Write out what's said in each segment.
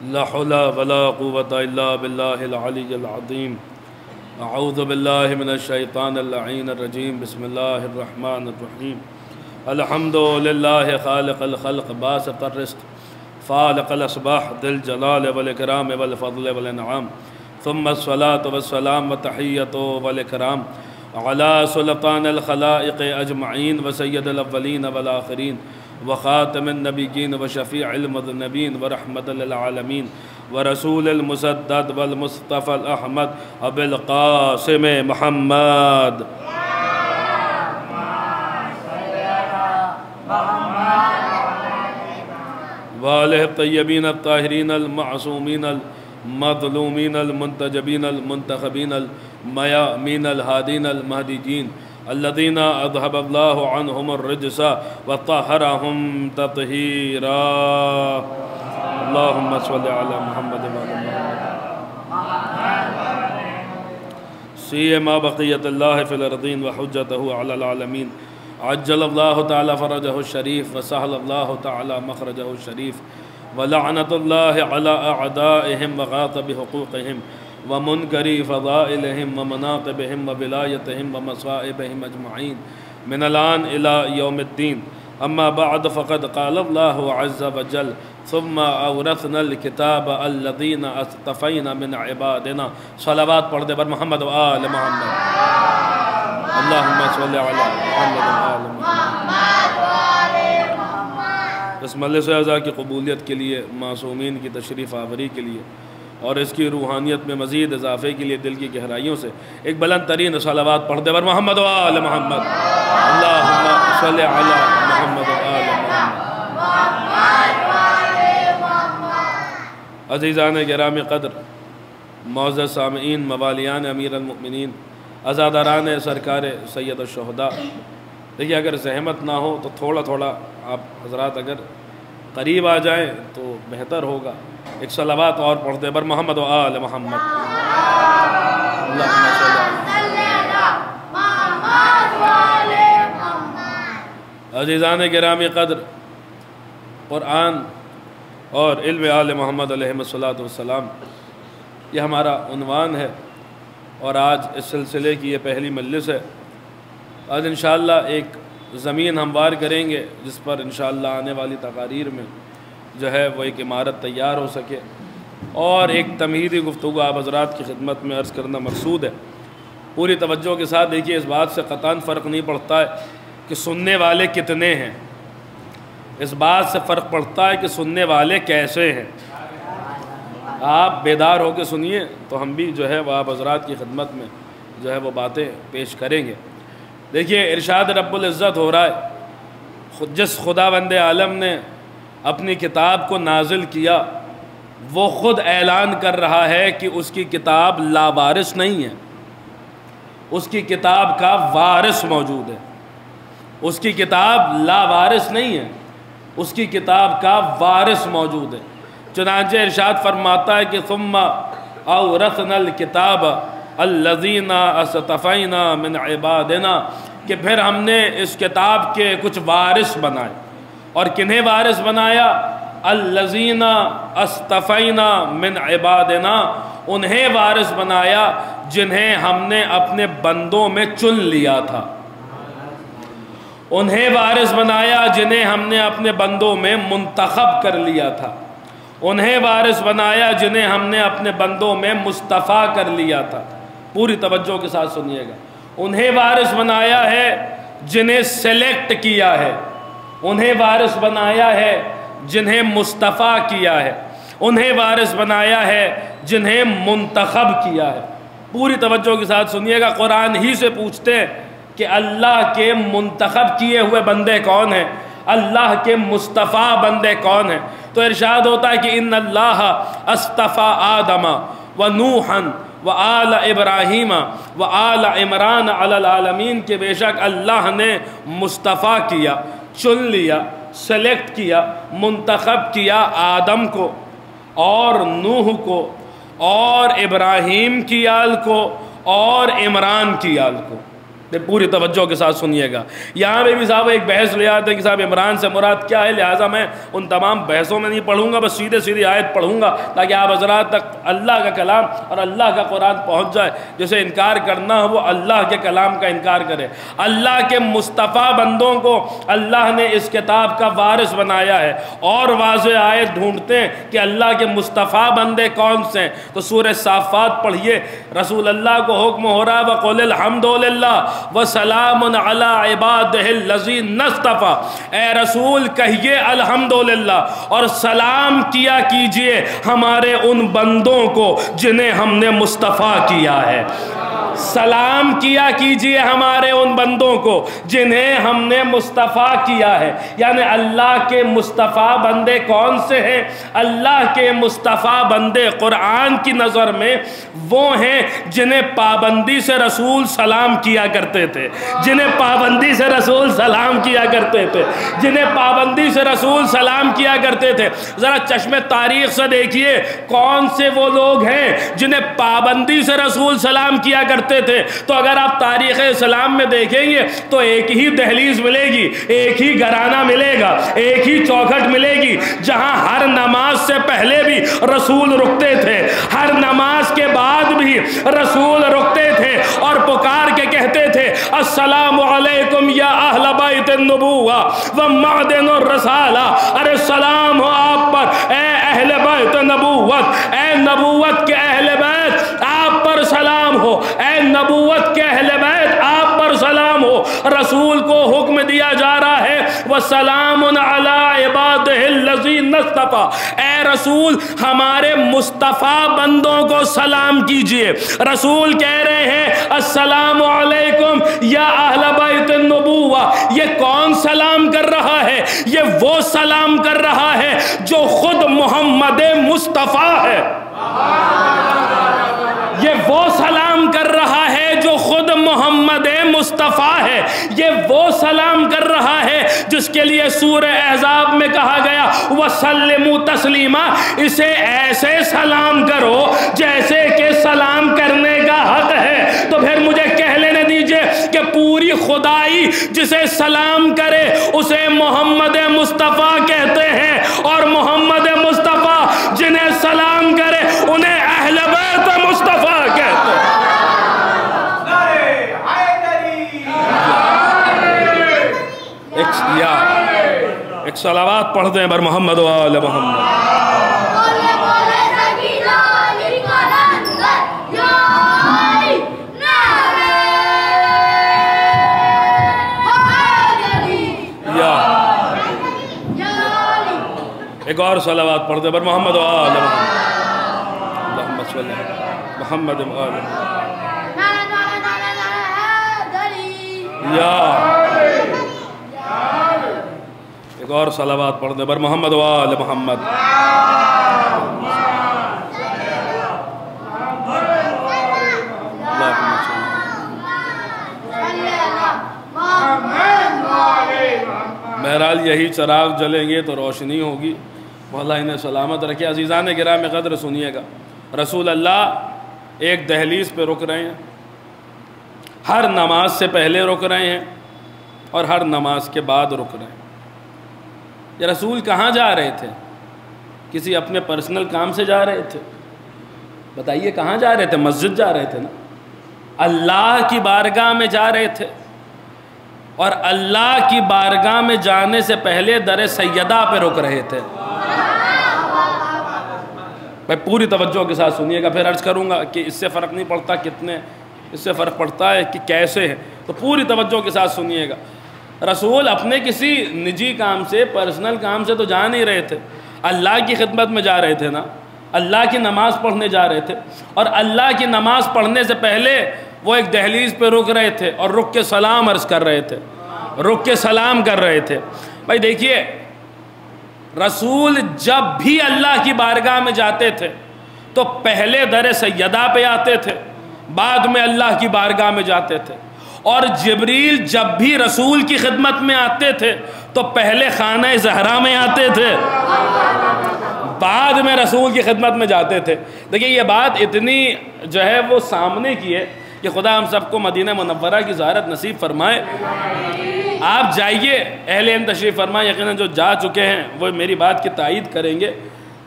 لا حول ولا قوة إلا بالله العلي العظيم أعوذ بالله من الشيطان اللعين الرجيم بسم الله الرحمن الرحيم الحمد لله خالق الخلق باسط الرزق فالق الأصباح ذي الجلال والإكرام والفضل والإنعام ثم الصلاة والسلام والتحية والإكرام على سلطان الخلائق أجمعين وسيد الأولين والآخرين وخاتم النبيين وشفيع المذنبين ورحمة للعالمين ورسول المسدد والمصطفى الأحمد أبي القاسم محمد وآله الطيبين الطاهرين المعصومين المظلومين المنتجبين المنتخبين الميامين الهادين المهديين الذين أذهب الله عنهم الرجس وطهرهم تطهيرا اللهم صل على محمد وعلى سيما بقية الله في الأرضين وحجته على العالمين عجل الله تعالى فرجه الشريف وسهل الله تعالى مخرجه الشريف ولعنة الله على أعدائهم وغاضب حقوقهم ومنكر فضائلهم ومناقبهم وولايتهم ومصائبهم أجمعين من الآن إلى يوم الدين أما بعد فقد قال الله عز وجل ثم أورثنا الكتاب الذين اصطفينا من عبادنا صلوات پڑھ دے بر محمد و آل محمد اللہم صلی علی محمد و آل محمد اس مجلس اعزاء کی قبولیت کے لیے معصومین کی تشریف آوری کے لیے اور اس کی روحانیت میں مزید اضافے کے لیے دل کی گہرائیوں سے ایک بلند ترین صلوات پڑھ دے بر محمد و آل محمد اللہم صلی علی محمد و آل محمد عزیزان گرامی قدر معزز سامعین موالیان امیر المؤمنین عزاداران سرکار سید الشہداء دیکھیے اگر زحمت نہ ہو تو تھوڑا تھوڑا آپ حضرات اگر قریب آ جائیں تو بہتر ہوگا ایک صلوات اور پڑھ دے بر محمد و آل محمد اللہم صلی عزیزان گرامی قدر قرآن اور علم آل محمد علیہ السلام یہ ہمارا عنوان ہے اور آج اس سلسلے کی یہ پہلی مجلس ہے آج انشاءاللہ ایک زمین ہموار کریں گے جس پر انشاءاللہ آنے والی تقاریر میں جو ہے وہ ایک عمارت تیار ہو سکے اور ایک تمہیدی گفتگو آپ حضرات کی خدمت میں عرض کرنا مقصود ہے پوری توجہ کے ساتھ دیکھیے اس بات سے قطعاً فرق نہیں پڑتا ہے کہ سننے والے کتنے ہیں اس بات سے فرق پڑتا ہے کہ سننے والے کیسے ہیں آپ بیدار ہو کے سنیے تو ہم بھی جو ہے وہ آپ حضرات کی خدمت میں جو ہے وہ باتیں پیش کریں گے دیکھیے ارشاد رب العزت ہو رہا ہے جس خداوند عالم نے اپنی کتاب کو نازل کیا وہ خود اعلان کر رہا ہے کہ اس کی کتاب لاوارث نہیں ہے اس کی کتاب کا وارث موجود ہے اس کی کتاب لاوارث نہیں ہے اس کی کتاب کا وارث موجود ہے چنانچہ ارشاد فرماتا ہے کہ ثم اورثنا الکتاب الذین اصطفینا من عبادنا کہ پھر ہم نے اس کتاب کے کچھ وارث بنائے اور کنہیں وارث بنایا الذین اصطفینا من عبادنا انہیں وارث بنایا جنہیں ہم نے اپنے بندوں میں چن لیا تھا انہیں وارث بنایا جنہیں ہم نے اپنے بندوں میں منتخب کر لیا تھا انہیں وارث بنایا جنہیں ہم نے اپنے بندوں میں مصطفیٰ کر لیا تھا پوری توجہ کے ساتھ سنیے گا انہیں وارث بنایا ہے جنہیں سلیکٹ کیا ہے انہیں وارث بنایا ہے جنہیں مصطفیٰ کیا ہے انہیں وارث بنایا ہے جنہیں منتخب کیا ہے پوری توجہ کے ساتھ سنیے گا قرآن ہی سے پوچھتے ہیں کہ اللہ کے منتخب کیے ہوئے بندے کون ہیں اللہ کے مصطفیٰ بندے کون ہیں تو ارشاد ہوتا ہے کہ ان اللہ اصطفیٰ آدم و نوحا و آل ابراہیم و آل عمران علی العالمین کہ بے شک اللہ نے مصطفیٰ کیا چن لیا سلیکٹ کیا منتخب کیا آدم کو اور نوح کو اور ابراہیم کی آل کو اور عمران کی آل کو پوری توجہ کے ساتھ سنیے گا. یہاں پہ بھی صاحب ایک بحث لے آتے ہیں کہ صاحب عمران سے مراد کیا ہے، لہٰذا میں ان تمام بحثوں میں نہیں پڑھوں گا، بس سیدھے سیدھی آیت پڑھوں گا تاکہ آپ حضرات تک اللہ کا کلام اور اللہ کا قرآن پہنچ جائے. جسے انکار کرنا ہو وہ اللہ کے کلام کا انکار کرے. اللہ کے مصطفیٰ بندوں کو اللہ نے اس کتاب کا وارث بنایا ہے. اور واضح آیت ڈھونڈتے ہیں کہ اللہ کے مصطفیٰ بندے کون سے ہیں تو سورہ صافات پڑھیے. رسول اللہ کو حکم ہو رہا ہے وَقُلِ الْحَمْدُ لِلَّهِ وَسَلَامٌ عَلَىٰ عِبَادِهِ الَّذِينَ اصْطَفَىٰ. اے رسول کہیے الحمدللہ اور سلام کیا کیجئے ہمارے ان بندوں کو جنہیں ہم نے مصطفیٰ کیا ہے. سلام کیا کیجئے ہمارے ان بندوں کو جنہیں ہم نے مصطفیٰ کیا ہے. یعنی اللہ کے مصطفیٰ بندے کون سے ہیں؟ اللہ کے مصطفیٰ بندے قرآن کی نظر میں وہ ہیں جنہیں پابندی سے رسول سلام کیا کرتے تھے، جنہیں پابندی سے رسول سلام کیا کرتے تھے، جنہیں پابندی سے رسول سلام کیا کرتے تھے. ذرا چشم تاریخ سے دیکھیے کون سے وہ لوگ ہیں جنہیں پابندی سے رسول سلام کیا کرتے تھے. تو اگر آپ تاریخ اسلام میں دیکھیں گے تو ایک ہی دہلیز ملے گی، ایک ہی گھرانہ ملے گا، ایک ہی چوکھٹ ملے گی جہاں ہر نماز سے پہلے بھی رسول رکتے تھے، ہر نماز کے بعد بھی رسول رکتے تھے اور پکار کے کہتے تھے السلام علیکم یا اہل بیت النبوہ ومعدن الرسالہ. ارے سلام ہو آپ پر اے اہل بیت نبوت، اے نبوت کے اہل بیت آپ پر سلام ہو، اے نبوت کے اہل بیت آپ پر سلام ہو. رسول کو حکم دیا جا رہا ہے وَسَلَامٌ عَلَىٰ عِبَادِهِ الَّذِينَ اصْطَفَىٰ. اے رسول ہمارے مصطفیٰ بندوں کو سلام کیجئے. رسول کہہ رہے ہیں السلام علیکم یا اہل بیت النبوہ. یہ کون سلام کر رہا ہے؟ یہ وہ سلام کر رہا ہے جو خود محمد مصطفیٰ ہے. یہ وہ سلام کر رہا ہے جو خود محمد مصطفیٰ ہے. یہ وہ سلام کر رہا ہے جس کے لیے سورہ احزاب میں کہا گیا وَسَلِّمُوا تَسْلِيمًا. اسے ایسے سلام کرو جیسے کہ سلام کرنے کا حق ہے. تو پھر مجھے کہہ لینے دیجئے کہ پوری خدائی جسے سلام کرے اسے محمد مصطفیٰ کہتے ہیں، اور محمد مصطفیٰ جنہیں سلام کرے انہیں اہل بیت مصطفیٰ کہتے ہیں. ایک صلوات پڑھ دیں بر محمد و آل محمد. ایک اور صلوات پڑھ دیں بر محمد و آل محمد. اللہم صلی علی محمد و آل محمد. ایک اور صلوات پڑھ دیں بر محمد و آل محمد. بہرحال یہی چراغ جلیں گے تو روشنی ہوگی. مولا انہیں سلامت رکھے. عزیزان گرام قدر سنیے گا. رسول اللہ ایک دہلیز پہ رک رہے ہیں، ہر نماز سے پہلے رک رہے ہیں اور ہر نماز کے بعد رک رہے ہیں. یہ رسول کہاں جا رہے تھے؟ کسی اپنے پرسنل کام سے جا رہے تھے؟ بتائیے کہاں جا رہے تھے؟ مسجد جا رہے تھے نا. اللہ کی بارگاہ میں جا رہے تھے، اور اللہ کی بارگاہ میں جانے سے پہلے در سیدہ پہ رک رہے تھے. بھائی پوری توجہ کے ساتھ سنیے گا، پھر عرض کروں گا کہ اس سے فرق نہیں پڑتا کتنے، اس سے فرق پڑتا ہے کہ کیسے ہے. تو پوری توجہ کے ساتھ سنیے گا. رسول اپنے کسی نجی کام سے، پرسنل کام سے تو جا نہیں رہے تھے، اللہ کی خدمت میں جا رہے تھے نا. اللہ کی نماز پڑھنے جا رہے تھے، اور اللہ کی نماز پڑھنے سے پہلے وہ ایک دہلیز پہ رک رہے تھے اور رک کے سلام عرض کر رہے تھے، رک کے سلام کر رہے تھے. بھائی دیکھیے رسول جب بھی اللہ کی بارگاہ میں جاتے تھے تو پہلے در سیدہ پہ آتے تھے، بعد میں اللہ کی بارگاہ میں جاتے تھے. اور جبریل جب بھی رسول کی خدمت میں آتے تھے تو پہلے خانہ زہرا میں آتے تھے، بعد میں رسول کی خدمت میں جاتے تھے. دیکھیں یہ بات اتنی جو ہے وہ سامنے کی ہے کہ کہ خدا ہم سب کو مدینہ منورہ کی زیارت نصیب فرمائے۔ آپ جائیے، اہل علم تشریف فرمائے، یقیناً جو جا چکے ہیں وہ میری بات کی تائید کریں گے۔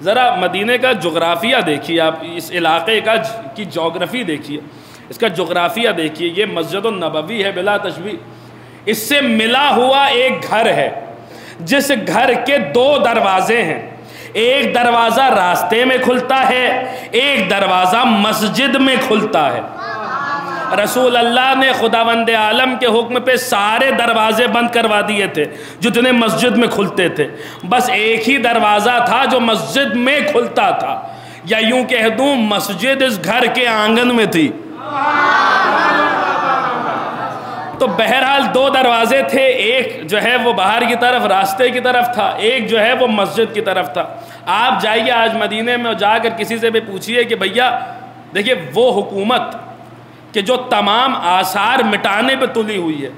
ذرا مدینہ کا جغرافیہ دیکھیے، آپ اس علاقے کی جغرافی دیکھیے، اس کا جغرافیہ دیکھیے۔ یہ مسجد النبوی ہے بلا تشبیہ، اس سے ملا ہوا ایک گھر ہے جس گھر کے 2 دروازے ہیں، ایک دروازہ راستے میں کھلتا ہے، ایک دروازہ مسجد میں کھلتا ہے۔ رسول اللہ نے خداوند عالم کے حکم پہ سارے دروازے بند کروا دیے تھے جتنے مسجد میں کھلتے تھے، بس ایک ہی دروازہ تھا جو مسجد میں کھلتا تھا، یا یوں کہہ دوں مسجد اس گھر کے آنگن میں تھی۔ تو بہرحال 2 دروازے تھے، ایک جو ہے وہ باہر کی طرف راستے کی طرف تھا، ایک جو ہے وہ مسجد کی طرف تھا۔ آپ جائیے آج مدینے میں، جا کر کسی سے بھی پوچھئے کہ بھیا دیکھیے وہ حکومت کہ جو تمام آثار مٹانے پہ تلی ہوئی ہے،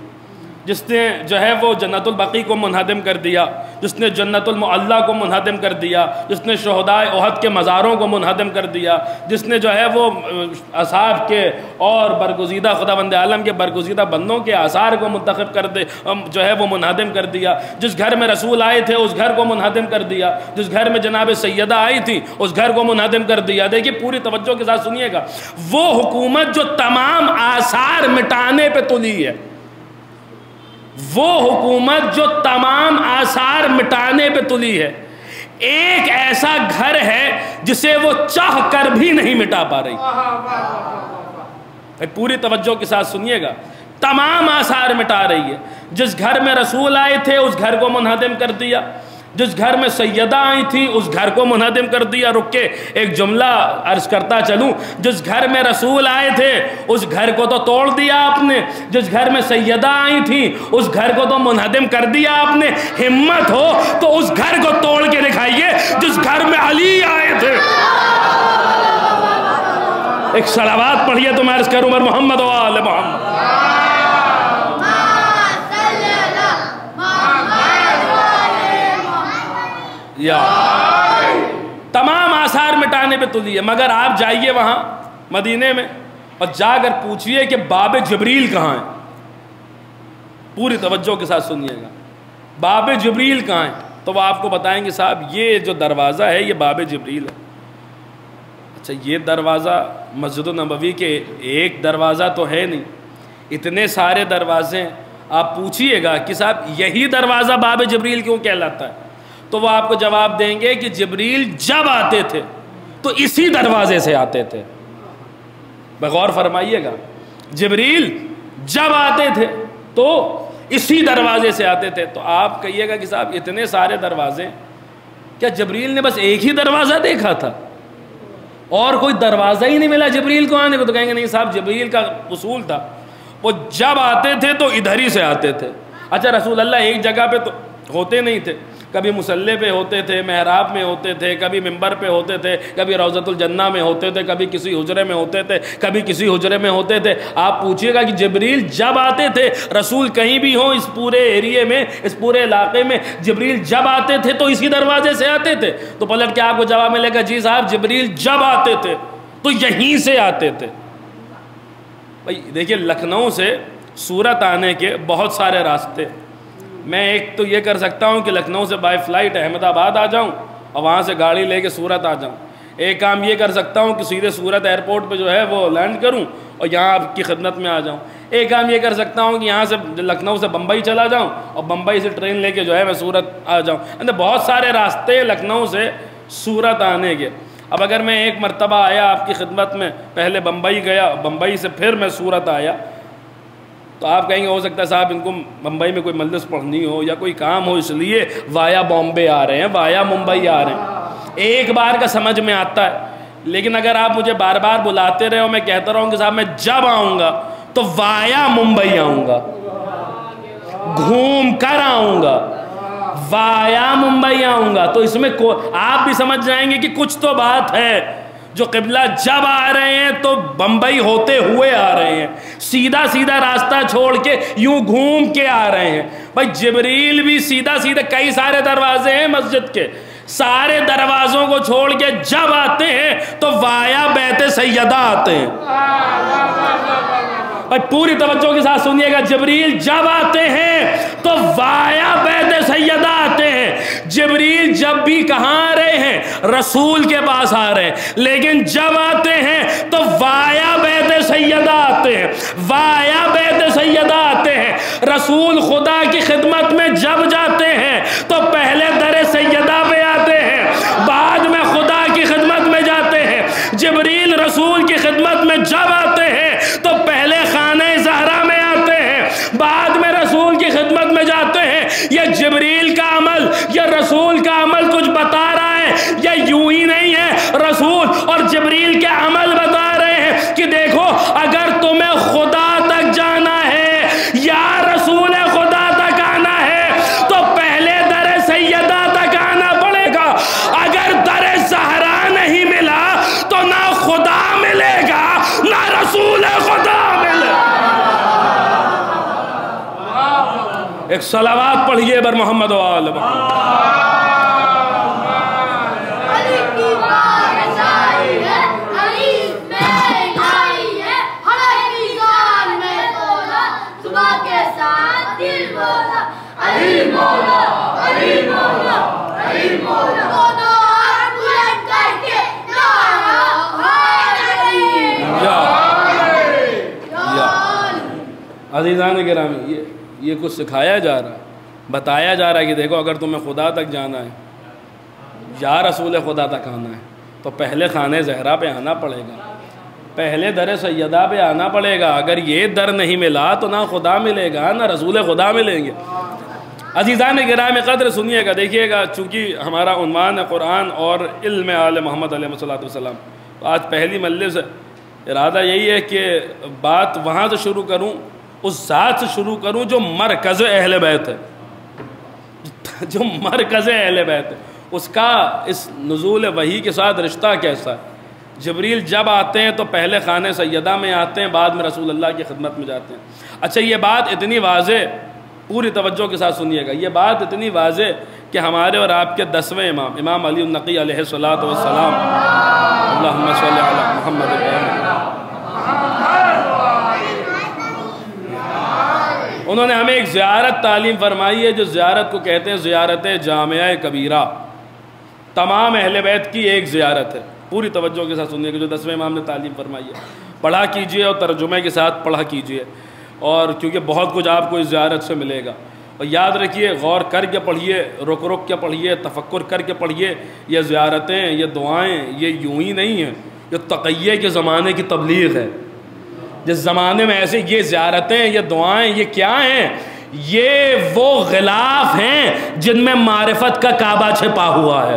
جس نے جو ہے وہ جنت البقیع کو منہدم کر دیا، جس نے جنت المعلیٰ کو منہدم کر دیا، جس نے شہدائے احد کے مزاروں کو منہدم کر دیا، جس نے جو ہے وہ اصحاب کے اور برگزیدہ خداوند عالم کے برگزیدہ بندوں کے آثار کو منتخب کر دے، جو ہے وہ منہدم کر دیا، جس گھر میں رسول آئے تھے اس گھر کو منہدم کر دیا، جس گھر میں جناب سیدہ آئی تھی اس گھر کو منہدم کر دیا۔ دیکھیے پوری توجہ کے ساتھ سنیے گا، وہ حکومت جو تمام آثار مٹانے پہ تلی ہے، وہ حکومت جو تمام آثار مٹانے پہ تلی ہے، ایک ایسا گھر ہے جسے وہ چاہ کر بھی نہیں مٹا پا رہی۔ پوری توجہ کے ساتھ سنیے گا، تمام آثار مٹا رہی ہے۔ جس گھر میں رسول آئے تھے اس گھر کو منہدم کر دیا، جس گھر میں سیدہ آئی تھی اس گھر کو منہدم کر دیا۔ رک کے ایک جملہ عرض کرتا چلوں، جس گھر میں رسول آئے تھے اس گھر کو تو توڑ دیا آپ نے، جس گھر میں سیدہ آئی تھی اس گھر کو تو منہدم کر دیا آپ نے۔ ہمت ہو تو اس گھر کو توڑ کے دکھائیے جس گھر میں علی آئے تھے۔ ایک صلوات پڑھیے تو میں عرض کروں بر محمد و آل محمد۔ تمام آثار مٹانے پہ تلی ہے، مگر آپ جائیے وہاں مدینے میں اور جا کر پوچھئے کہ باب جبریل کہاں ہے۔ پوری توجہ کے ساتھ سنیے گا، باب جبریل کہاں ہے؟ تو وہ آپ کو بتائیں گے صاحب یہ جو دروازہ ہے یہ باب جبریل ہے۔ اچھا یہ دروازہ مسجد النبوی کے ایک دروازہ تو ہے نہیں، اتنے سارے دروازے ہیں۔ آپ پوچھئے گا کہ صاحب یہی دروازہ باب جبریل کیوں کہلاتا ہے؟ تو وہ آپ کو جواب دیں گے کہ جبریل جب آتے تھے تو اسی دروازے سے آتے تھے۔ بغور فرمائیے گا، جبریل جب آتے تھے تو اسی دروازے سے آتے تھے۔ تو آپ کہیے گا کہ صاحب اتنے سارے دروازے، کیا جبریل نے بس ایک ہی دروازہ دیکھا تھا اور کوئی دروازہ ہی نہیں ملا جبریل کو آنے کو؟ تو کہیں گے نہیں صاحب، جبریل کا اصول تھا وہ جب آتے تھے تو ادھر ہی سے آتے تھے۔ اچھا رسول اللہ ایک جگہ پہ تو ہوتے نہیں تھے، کبھی مصلی پہ ہوتے تھے، محراب میں ہوتے تھے، کبھی منبر پہ ہوتے تھے، کبھی روضۃ الجنہ میں ہوتے تھے، کبھی کسی حجرے میں ہوتے تھے، کبھی کسی حجرے میں ہوتے تھے۔ آپ پوچھئے گا کہ جبریل جب آتے تھے، رسول کہیں بھی ہوں اس پورے ایریے میں، اس پورے علاقے میں، جبریل جب آتے تھے تو اسی دروازے سے آتے تھے؟ تو پلٹ کے آپ کو جواب ملے گا جی صاحب جبریل جب آتے تھے تو یہیں سے آتے تھے۔ بھائی دیکھیے لکھنؤ سے سورت آنے کے بہت سارے راستے، میں ایک تو یہ کر سکتا ہوں کہ لکھنؤ سے بائی فلائٹ احمد آباد آ جاؤں اور وہاں سے گاڑی لے کے سورت آ جاؤں۔ ایک کام یہ کر سکتا ہوں کہ سیدھے سورت ایئرپورٹ پہ جو ہے وہ لینڈ کروں اور یہاں آپ کی خدمت میں آ جاؤں۔ ایک کام یہ کر سکتا ہوں کہ یہاں سے لکھنؤ سے بمبئی چلا جاؤں اور بمبئی سے ٹرین لے کے جو ہے میں سورت آ جاؤں۔ بہت سارے راستے لکھنؤ سے سورت آنے کے۔ اب اگر میں ایک مرتبہ آیا آپ کی خدمت میں، پہلے بمبئی گیا، بمبئی سے پھر میں سورت آیا، تو آپ کہیں گے ہو سکتا ہے صاحب ان کو بمبئی میں کوئی مجلس پڑھنی ہو یا کوئی کام ہو اس لیے وایا بامبے آ رہے ہیں، وایا ممبئی آ رہے ہیں۔ ایک بار کا سمجھ میں آتا ہے، لیکن اگر آپ مجھے بار بار بلاتے رہے اور میں کہتا رہوں کہ صاحب میں جب آؤں گا تو وایا ممبئی آؤں گا، گھوم کر آؤں گا، وایا ممبئی آؤں گا، تو اس میں آپ بھی سمجھ جائیں گے کہ کچھ تو بات ہے۔ جو قبلہ جب آ رہے ہیں تو بمبئی ہوتے ہوئے آ رہے ہیں، سیدھا سیدھا راستہ چھوڑ کے یوں گھوم کے آ رہے ہیں۔ بھائی جبریل بھی سیدھا سیدھا، کئی سارے دروازے ہیں مسجد کے، سارے دروازوں کو چھوڑ کے جب آتے ہیں تو وایا بیت سیدہ آتے ہیں۔ اور پوری توجہ کے ساتھ سنیے گا، جبریل جب آتے ہیں تو وایا بیت سیدہ آتے ہیں۔ جبریل جب بھی کہاں آ رہے ہیں؟ رسول کے پاس آ رہے ہیں، لیکن جب آتے ہیں تو وایا بیت سیدہ آتے ہیں، وایا بیت سیدہ آتے ہیں۔ رسول خدا کی خدمت میں جب جاتے ہیں تو پہلے در سیدہ پہ آتے ہیں، بعد میں خدا کی خدمت میں جاتے ہیں۔ جبریل رسول کی خدمت میں جب آتے ہیں تو پہلے خانہ زہرا میں آتے ہیں، بعد میں رسول کی خدمت میں جاتے ہیں۔ یہ جبریل کا عمل، یہ رسول کا عمل کچھ بتا رہا ہے، یہ یوں ہی نہیں ہے۔ رسول اور جبریل کے عمل بتا رہے ہیں کہ دیکھو، اگر تمہیں خدا تک جانا ہے یا رسول خدا تک آنا ہے تو پہلے در سیدہ تک آنا پڑے گا۔ اگر در زہرا نہیں ملا تو نہ خدا ملے گا نہ رسول خدا ملے گا۔ ایک صلوات پڑھیے بر محمد و آل محمد۔ عزیزان گرامی، یہ کچھ سکھایا جا رہا ہے، بتایا جا رہا ہے کہ دیکھو، اگر تمہیں خدا تک جانا ہے یا رسول خدا تک آنا ہے تو پہلے خانہ زہرا پہ آنا پڑے گا، پہلے در سیدہ پہ آنا پڑے گا۔ اگر یہ در نہیں ملا تو نہ خدا ملے گا نہ رسول خدا ملیں گے۔ عزیزان گرامی قدر سنیے گا، دیکھیے گا، چونکہ ہمارا عنوان ہے قرآن اور علم آل محمد علیہ السلام، تو آج پہلی مجلس ہے، ارادہ یہی ہے کہ بات وہاں سے شروع کروں، اس ذات سے شروع کروں جو مرکز اہل بیت ہے، جو مرکز اہل بیت ہے، اس کا اس نزول وحی کے ساتھ رشتہ کیسا ہے۔ جبریل جب آتے ہیں تو پہلے خانہ سیدہ میں آتے ہیں، بعد میں رسول اللہ کی خدمت میں جاتے ہیں۔ اچھا، یہ بات اتنی واضح، پوری توجہ کے ساتھ سنیے گا، یہ بات اتنی واضح کہ ہمارے اور آپ کے 10ویں امام، امام علی النقی علیہ السلام، اللہم صلی علی محمد انہوں نے ہمیں ایک زیارت تعلیم فرمائی ہے، جو زیارت کو کہتے ہیں زیارت جامعہ کبیرہ، تمام اہل بیت کی ایک زیارت ہے۔ پوری توجہ کے ساتھ سنیے گا، جو 10ویں امام نے تعلیم فرمائی ہے، پڑھا کیجئے اور ترجمے کے ساتھ پڑھا کیجئے، اور کیونکہ بہت کچھ آپ کو اس زیارت سے ملے گا۔ اور یاد رکھیے، غور کر کے پڑھیے، رک رک کے پڑھیے، تفکر کر کے پڑھیے۔ یہ زیارتیں، یہ دعائیں، یہ یوں ہی نہیں ہیں، یہ تقیہ کے زمانے کی تبلیغ ہے۔ جس زمانے میں ایسے یہ زیارتیں، یہ دعائیں، یہ کیا ہیں؟ یہ وہ غلاف ہیں جن میں معرفت کا کعبہ چھپا ہوا ہے۔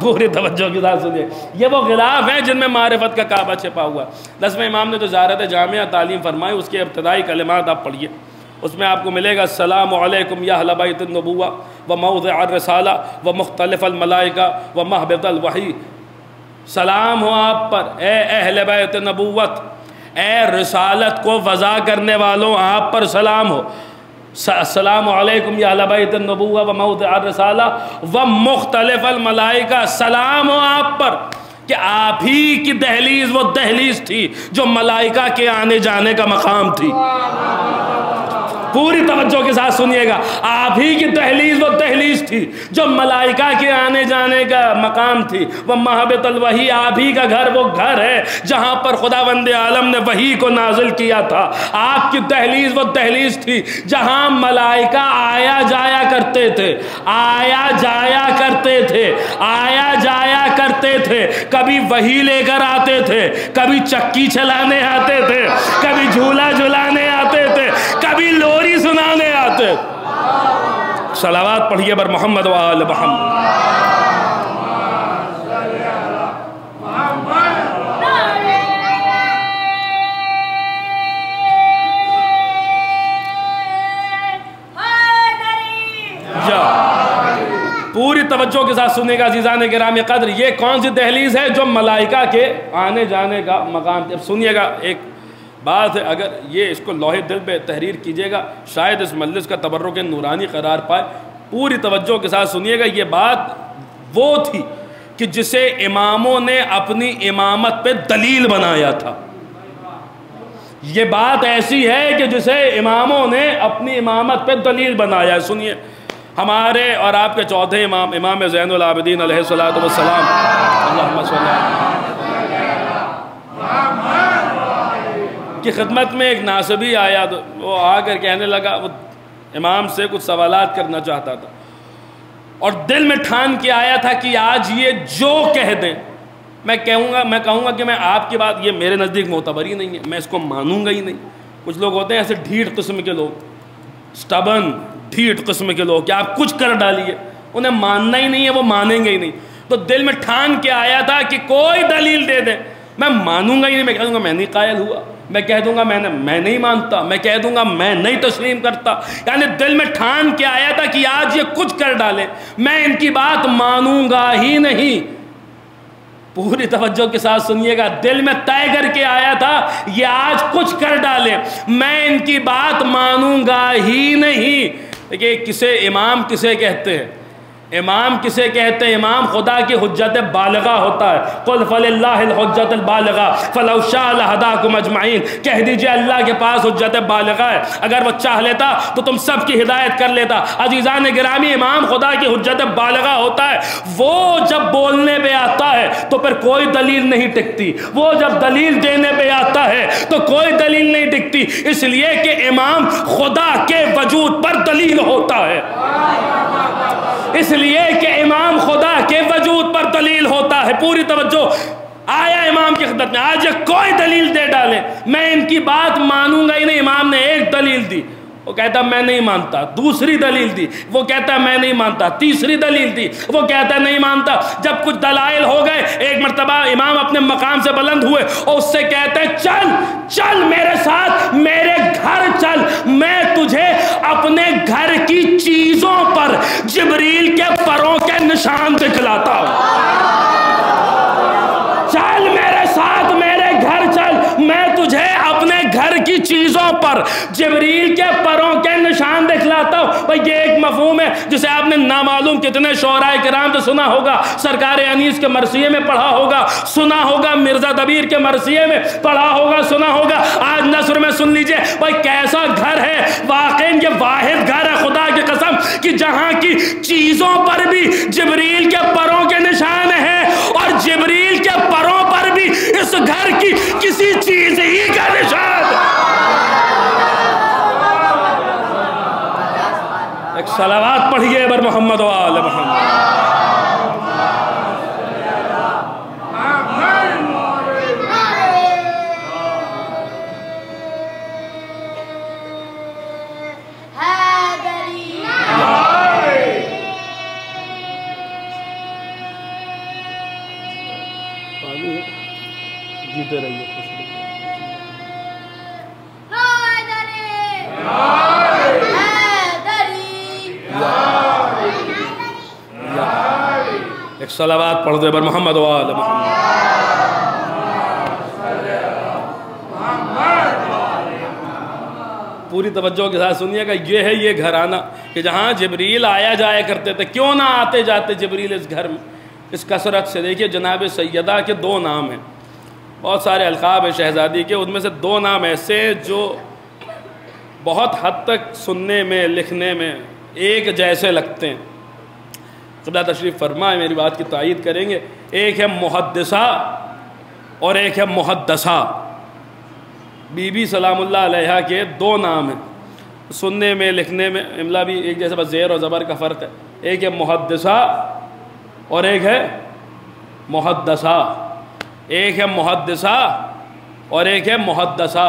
پوری توجہ کے ساتھ سنیے، یہ وہ غلاف ہیں جن میں معرفت کا کعبہ چھپا ہوا ہے۔ 10ویں امام نے جو زیارت جامعہ تعلیم فرمائی، اس کے ابتدائی کلمات آپ پڑھیے، اس میں آپ کو ملے گا: السلام علیکم یا اہل بیت النبوہ و موضع الرسالہ و مختلف الملائکہ و مہبط الوحی۔ سلام ہو آپ پر اے اہل بیت نبوت، اے رسالت کو وضع کرنے والوں، آپ پر سلام ہو۔ السلام علیکم یا اہل بیت النبوہ و موضع الرسالہ و مختلف الملائکہ، سلام ہو آپ پر کہ آپ ہی کی دہلیز وہ دہلیز تھی جو ملائکہ کے آنے جانے کا مقام تھی۔ پوری توجہ کے ساتھ سنیے گا، آپ ہی کی دہلیز وہ دہلیز تھی جو ملائکہ کے آنے جانے کا مقام تھی۔ وہ مہبط الوحی، آپ ہی کا گھر وہ گھر ہے جہاں پر خداوند عالم نے وحی کو نازل کیا تھا۔ آپ کی دہلیز وہ دہلیز تھی جہاں ملائکہ آیا جایا کرتے تھے، آیا جایا کرتے تھے، آیا جایا کرتے تھے۔ کبھی وحی لے کر آتے تھے، کبھی چکی چلانے آتے تھے، کبھی جھولا جھلانے آتے تھے، کبھی لوری سنانے آتے۔ صلوات پڑھیے بر محمد و آل محمد۔ پوری توجہ کے ساتھ سننے کا عزیزان گرامی قدر، یہ کون سی دہلیز ہے جو ملائکہ کے آنے جانے کا مقام تھی؟ اب سنیے گا، ایک بات ہے، اگر یہ اس کو لوح دل پہ تحریر کیجئے گا، شاید اس مجلس کا تبرک نورانی قرار پائے۔ پوری توجہ کے ساتھ سنیے گا، یہ بات وہ تھی کہ جسے اماموں نے اپنی امامت پہ دلیل بنایا تھا۔ یہ بات ایسی ہے کہ جسے اماموں نے اپنی امامت پہ دلیل بنایا ہے۔ سنیے، ہمارے اور آپ کے چوتھے امام، امام زین العابدین علیہ الصلوۃ والسلام، اللہم صلی اللہ کی خدمت میں ایک ناسبی آیا، تو وہ آ کر کہنے لگا، وہ امام سے کچھ سوالات کرنا چاہتا تھا اور دل میں ٹھان کے آیا تھا کہ آج یہ جو کہہ دیں میں کہوں گا کہ میں آپ کی بات، یہ میرے نزدیک معتبر ہی نہیں ہے، میں اس کو مانوں گا ہی نہیں۔ کچھ لوگ ہوتے ہیں ایسے ڈھیٹ قسم کے لوگ، سٹبن ڈھیٹ قسم کے لوگ، کہ آپ کچھ کر ڈالیے انہیں ماننا ہی نہیں ہے، وہ مانیں گے ہی نہیں۔ تو دل میں ٹھان کے آیا تھا کہ کوئی دلیل دے دیں، میں مانوں گا ہی نہیں۔ میں کہہ دوں گا میں نہیں قائل ہوا، میں کہہ دوں گا میں نہیں مانتا، میں کہہ دوں گا میں نہیں تسلیم کرتا۔ یعنی دل میں ٹھان کے آیا تھا کہ آج یہ کچھ کر ڈالیں میں ان کی بات مانوں گا ہی نہیں۔ پوری توجہ کے ساتھ سنیے گا، دل میں طے کر کے آیا تھا یہ آج کچھ کر ڈالیں میں ان کی بات مانوں گا ہی نہیں۔ دیکھیے امام کسے کہتے ہیں؟ امام کسے کہتے ہیں؟ امام خدا کی حجت بالغہ ہوتا ہے۔ قل فللہ الحجت البالغہ فلو شاء لہداکم اجمعین، کہہ دیجئے اللہ کے پاس حجت بالغہ ہے، اگر وہ چاہ لیتا تو تم سب کی ہدایت کر لیتا۔ عزیزان گرامی، امام خدا کی حجت بالغہ ہوتا ہے، وہ جب بولنے پہ آتا ہے تو پھر کوئی دلیل نہیں ٹکتی، وہ جب دلیل دینے پہ آتا ہے تو کوئی دلیل نہیں ٹکتی، اس لیے کہ امام خدا کے وجود پر دلیل ہوتا ہے، اس لیے کہ امام خدا کے وجود پر دلیل ہوتا ہے۔ پوری توجہ، آیا امام کی خدمت میں، آج کوئی دلیل دے ڈالے میں ان کی بات مانوں گا ہی نہیں۔ امام نے ایک دلیل دی، وہ کہتا میں نہیں مانتا، دوسری دلیل دی، وہ کہتا میں نہیں مانتا، تیسری دلیل دی، وہ کہتا نہیں مانتا۔ جب کچھ دلائل ہو گئے، ایک مرتبہ امام اپنے مقام سے بلند ہوئے اور اس سے کہتے ہیں چل چل میرے ساتھ میرے گھر چل، میں تجھے اپنے گھر کی چیزوں پر جبریل کے پروں کے نشان دکھلاتا ہوں۔ چل میرے ساتھ میرے گھر چل، میں تجھے اپنے گھر کی چیزوں پر جبریل کے پروں کے نشان دکھلاتا ہوں۔ بھئی یہ ایک مفہوم ہے جسے آپ نے نامعلوم کتنے شعراء کرام سے سنا ہوگا، سرکار انیس کے مرثیے میں پڑھا ہوگا، سنا ہوگا مرزا دبیر کے مرثیے میں پڑھا ہوگا، سنا ہوگا۔ آج نثر میں سن لیجئے، بھئی کیسا گھر ہے، واقعی یہ واحد گھر ہے خدا کی قسم کہ جہاں کی چیزوں پر بھی جبریل کے پروں کے نشان ہیں، اور جبریل کے پروں پر بھی اس گھر کی کسی چیز ہی کا نشان۔ ایک صلوات پڑھیے بر محمد و آل محمد۔ جیتے رہیے خوش رہیے۔ ایک صلوات پڑھ دے بر محمد و آل محمد۔ پوری توجہ کے ساتھ سنیے گا، یہ ہے یہ گھرانہ کہ جہاں جبریل آیا جایا کرتے تھے۔ کیوں نہ آتے جاتے جبریل اس گھر میں اس کثرت سے؟ دیکھیے جناب سیدہ کے دو نام ہیں، بہت سارے القاب ہیں شہزادی کے، ان میں سے دو نام ایسے ہیں جو بہت حد تک سننے میں لکھنے میں ایک جیسے لگتے ہیں۔ قبلہ تشریف فرمائے، میری بات کی تائید کریں گے۔ ایک ہے محدثہ اور ایک ہے محدثہ۔ بی بی سلام اللہ علیہا کے دو نام ہیں، سننے میں لکھنے میں املا بھی ایک جیسے، بس زیر اور زبر کا فرق ہے۔ ایک ہے محدثہ اور ایک ہے محدثہ، ایک ہے محدثہ اور ایک ہے محدثہ۔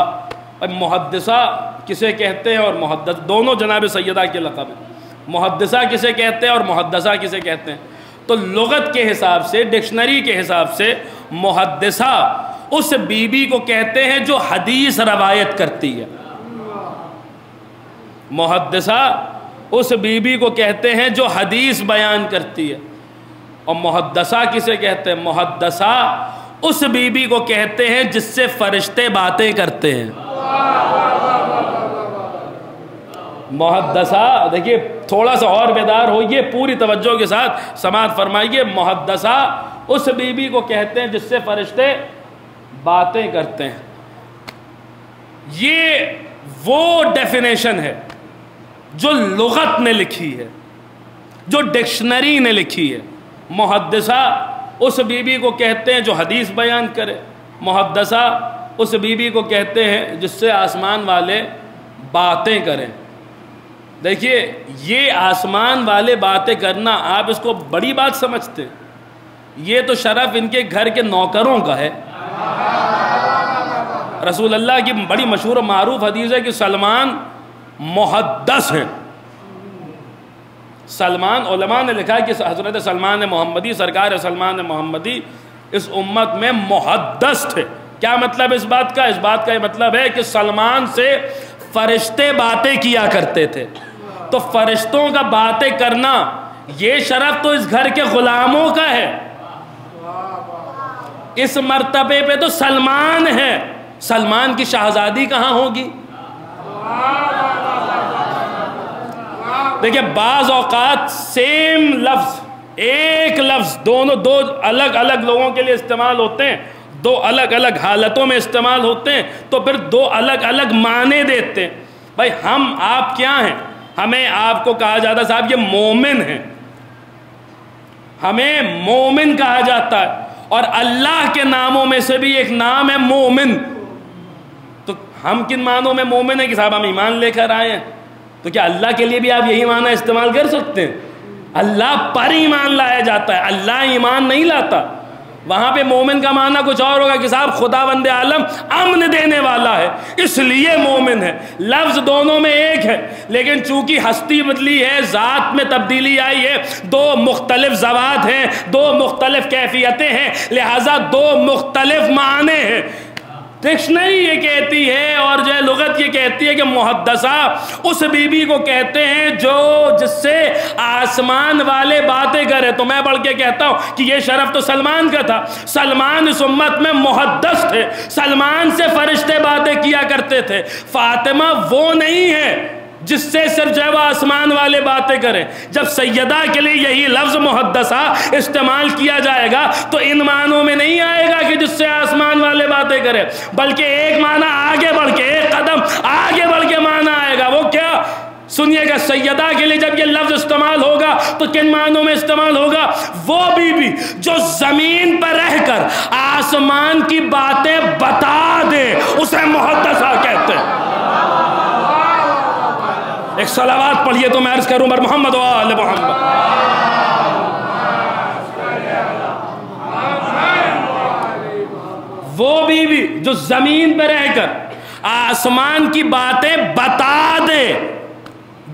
اب محدثہ کسے کہتے ہیں اور محدث، دونوں جناب سیدہ کے لقب ہیں۔ محدثہ کسے کہتے ہیں اور محدثہ کسے کہتے ہیں؟ تو لغت کے حساب سے، ڈکشنری کے حساب سے، محدثہ اس بی بی کو کہتے ہیں جو حدیث روایت کرتی ہے۔ محدثہ اس بی بی کو کہتے ہیں جو حدیث بیان کرتی ہے۔ اور محدثہ کسے کہتے ہیں؟ محدثہ اس بی بی کو کہتے ہیں جس سے فرشتے باتیں کرتے ہیں۔ محدثہ، دیکھیے تھوڑا سا اور بیدار ہوئیے، پوری توجہ کے ساتھ سماعت فرمائیے۔ محدثہ اس بی بی کو کہتے ہیں جس سے فرشتے باتیں کرتے ہیں۔ یہ وہ ڈیفینیشن ہے جو لغت نے لکھی ہے، جو ڈکشنری نے لکھی ہے۔ محدثہ اس بیوی کو کہتے ہیں جو حدیث بیان کرے، محدثہ اس بیوی کو کہتے ہیں جس سے آسمان والے باتیں کریں۔ دیکھیے یہ آسمان والے باتیں کرنا آپ اس کو بڑی بات سمجھتے ہیں، یہ تو شرف ان کے گھر کے نوکروں کا ہے۔ رسول اللہ کی بڑی مشہور و معروف حدیث ہے کہ سلمان محدث ہیں۔ سلمان، علماء نے لکھا کہ حضرت سلمان محمدی، سرکار سلمان محمدی اس امت میں محدث تھے۔ کیا مطلب اس بات کا؟ اس بات کا یہ مطلب ہے کہ سلمان سے فرشتے باتیں کیا کرتے تھے۔ تو فرشتوں کا باتیں کرنا یہ شرف تو اس گھر کے غلاموں کا ہے، اس مرتبے پہ تو سلمان ہے۔ سلمان کی شہزادی کہاں ہوگی؟ دیکھیں بعض اوقات سیم لفظ، ایک لفظ دو الگ الگ لوگوں کے لیے استعمال ہوتے ہیں، دو الگ الگ حالتوں میں استعمال ہوتے ہیں، تو پھر دو الگ الگ معنی دیتے ہیں۔ بھائی ہم آپ کیا ہیں؟ ہمیں آپ کو کہا جاتا ہے صاحب یہ مومن ہیں، ہمیں مومن کہا جاتا ہے، اور اللہ کے ناموں میں سے بھی ایک نام ہے مومن۔ تو ہم کن معنوں میں مومن ہیں کہ صاحب ہم ایمان لے کر آئے ہیں؟ تو کیا اللہ کے لیے بھی آپ یہی معنی استعمال کر سکتے ہیں؟ اللہ پر ایمان لایا جاتا ہے، اللہ ایمان نہیں لاتا۔ وہاں پہ مومن کا معنی کچھ اور ہوگا کہ صاحب خداوند عالم امن دینے والا ہے اس لیے مومن ہے۔ لفظ دونوں میں ایک ہے، لیکن چونکہ ہستی بدلی ہے، ذات میں تبدیلی آئی ہے، دو مختلف ذوات ہیں، دو مختلف کیفیتیں ہیں، لہٰذا دو مختلف معنی ہیں۔ ڈکشنری یہ کہتی ہے اور جو لغت یہ کہتی ہے کہ محدثہ اس بیوی کو کہتے ہیں جو جس سے آسمان والے باتیں کرے۔ تو میں بڑھ کے کہتا ہوں کہ یہ شرف تو سلمان کا تھا۔ سلمان اس امت میں محدث تھے، سلمان سے فرشتے باتیں کیا کرتے تھے۔ فاطمہ وہ نہیں ہے جس سے صرف جو ہے وہ آسمان والے باتیں کریں۔ جب سیدہ کے لیے یہی لفظ محدثہ استعمال کیا جائے گا تو ان معنوں میں نہیں آئے گا کہ جس سے آسمان والے باتیں کریں، بلکہ ایک معنی آگے بڑھ کے، ایک قدم آگے بڑھ کے معنی آئے گا۔ وہ کیا؟ سنیے گا، سیدہ کے لیے جب یہ لفظ استعمال ہوگا تو کن معنوں میں استعمال ہوگا؟ وہ بیوی جو زمین پر رہ کر آسمان کی باتیں بتا دے اسے محدثہ کہتے ہیں۔ ایک صلوات پڑھیے تو میں عرض کروں بر محمد و آل محمد۔ وہ بیوی جو زمین پہ رہ کر آسمان کی باتیں بتا دے۔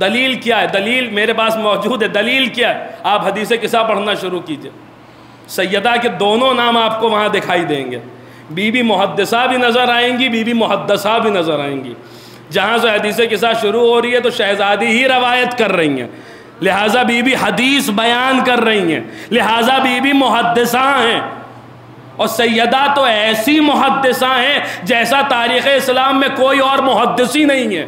دلیل کیا ہے؟ دلیل میرے پاس موجود ہے۔ دلیل کیا ہے؟ آپ حدیث قصہ پڑھنا شروع کیجئے، سیدہ کے دونوں نام آپ کو وہاں دکھائی دیں گے۔ بی بی محدثہ بھی نظر آئیں گی، بی بی محدثہ بھی نظر آئیں گی۔ جہاں سے حدیث قصہ شروع ہو رہی ہے تو شہزادی ہی روایت کر رہی ہیں، لہٰذا بی بی حدیث بیان کر رہی ہیں، لہٰذا بی بی محدثہ ہیں۔ اور سیدہ تو ایسی محدثہ ہیں جیسا تاریخ اسلام میں کوئی اور محدثی نہیں ہے،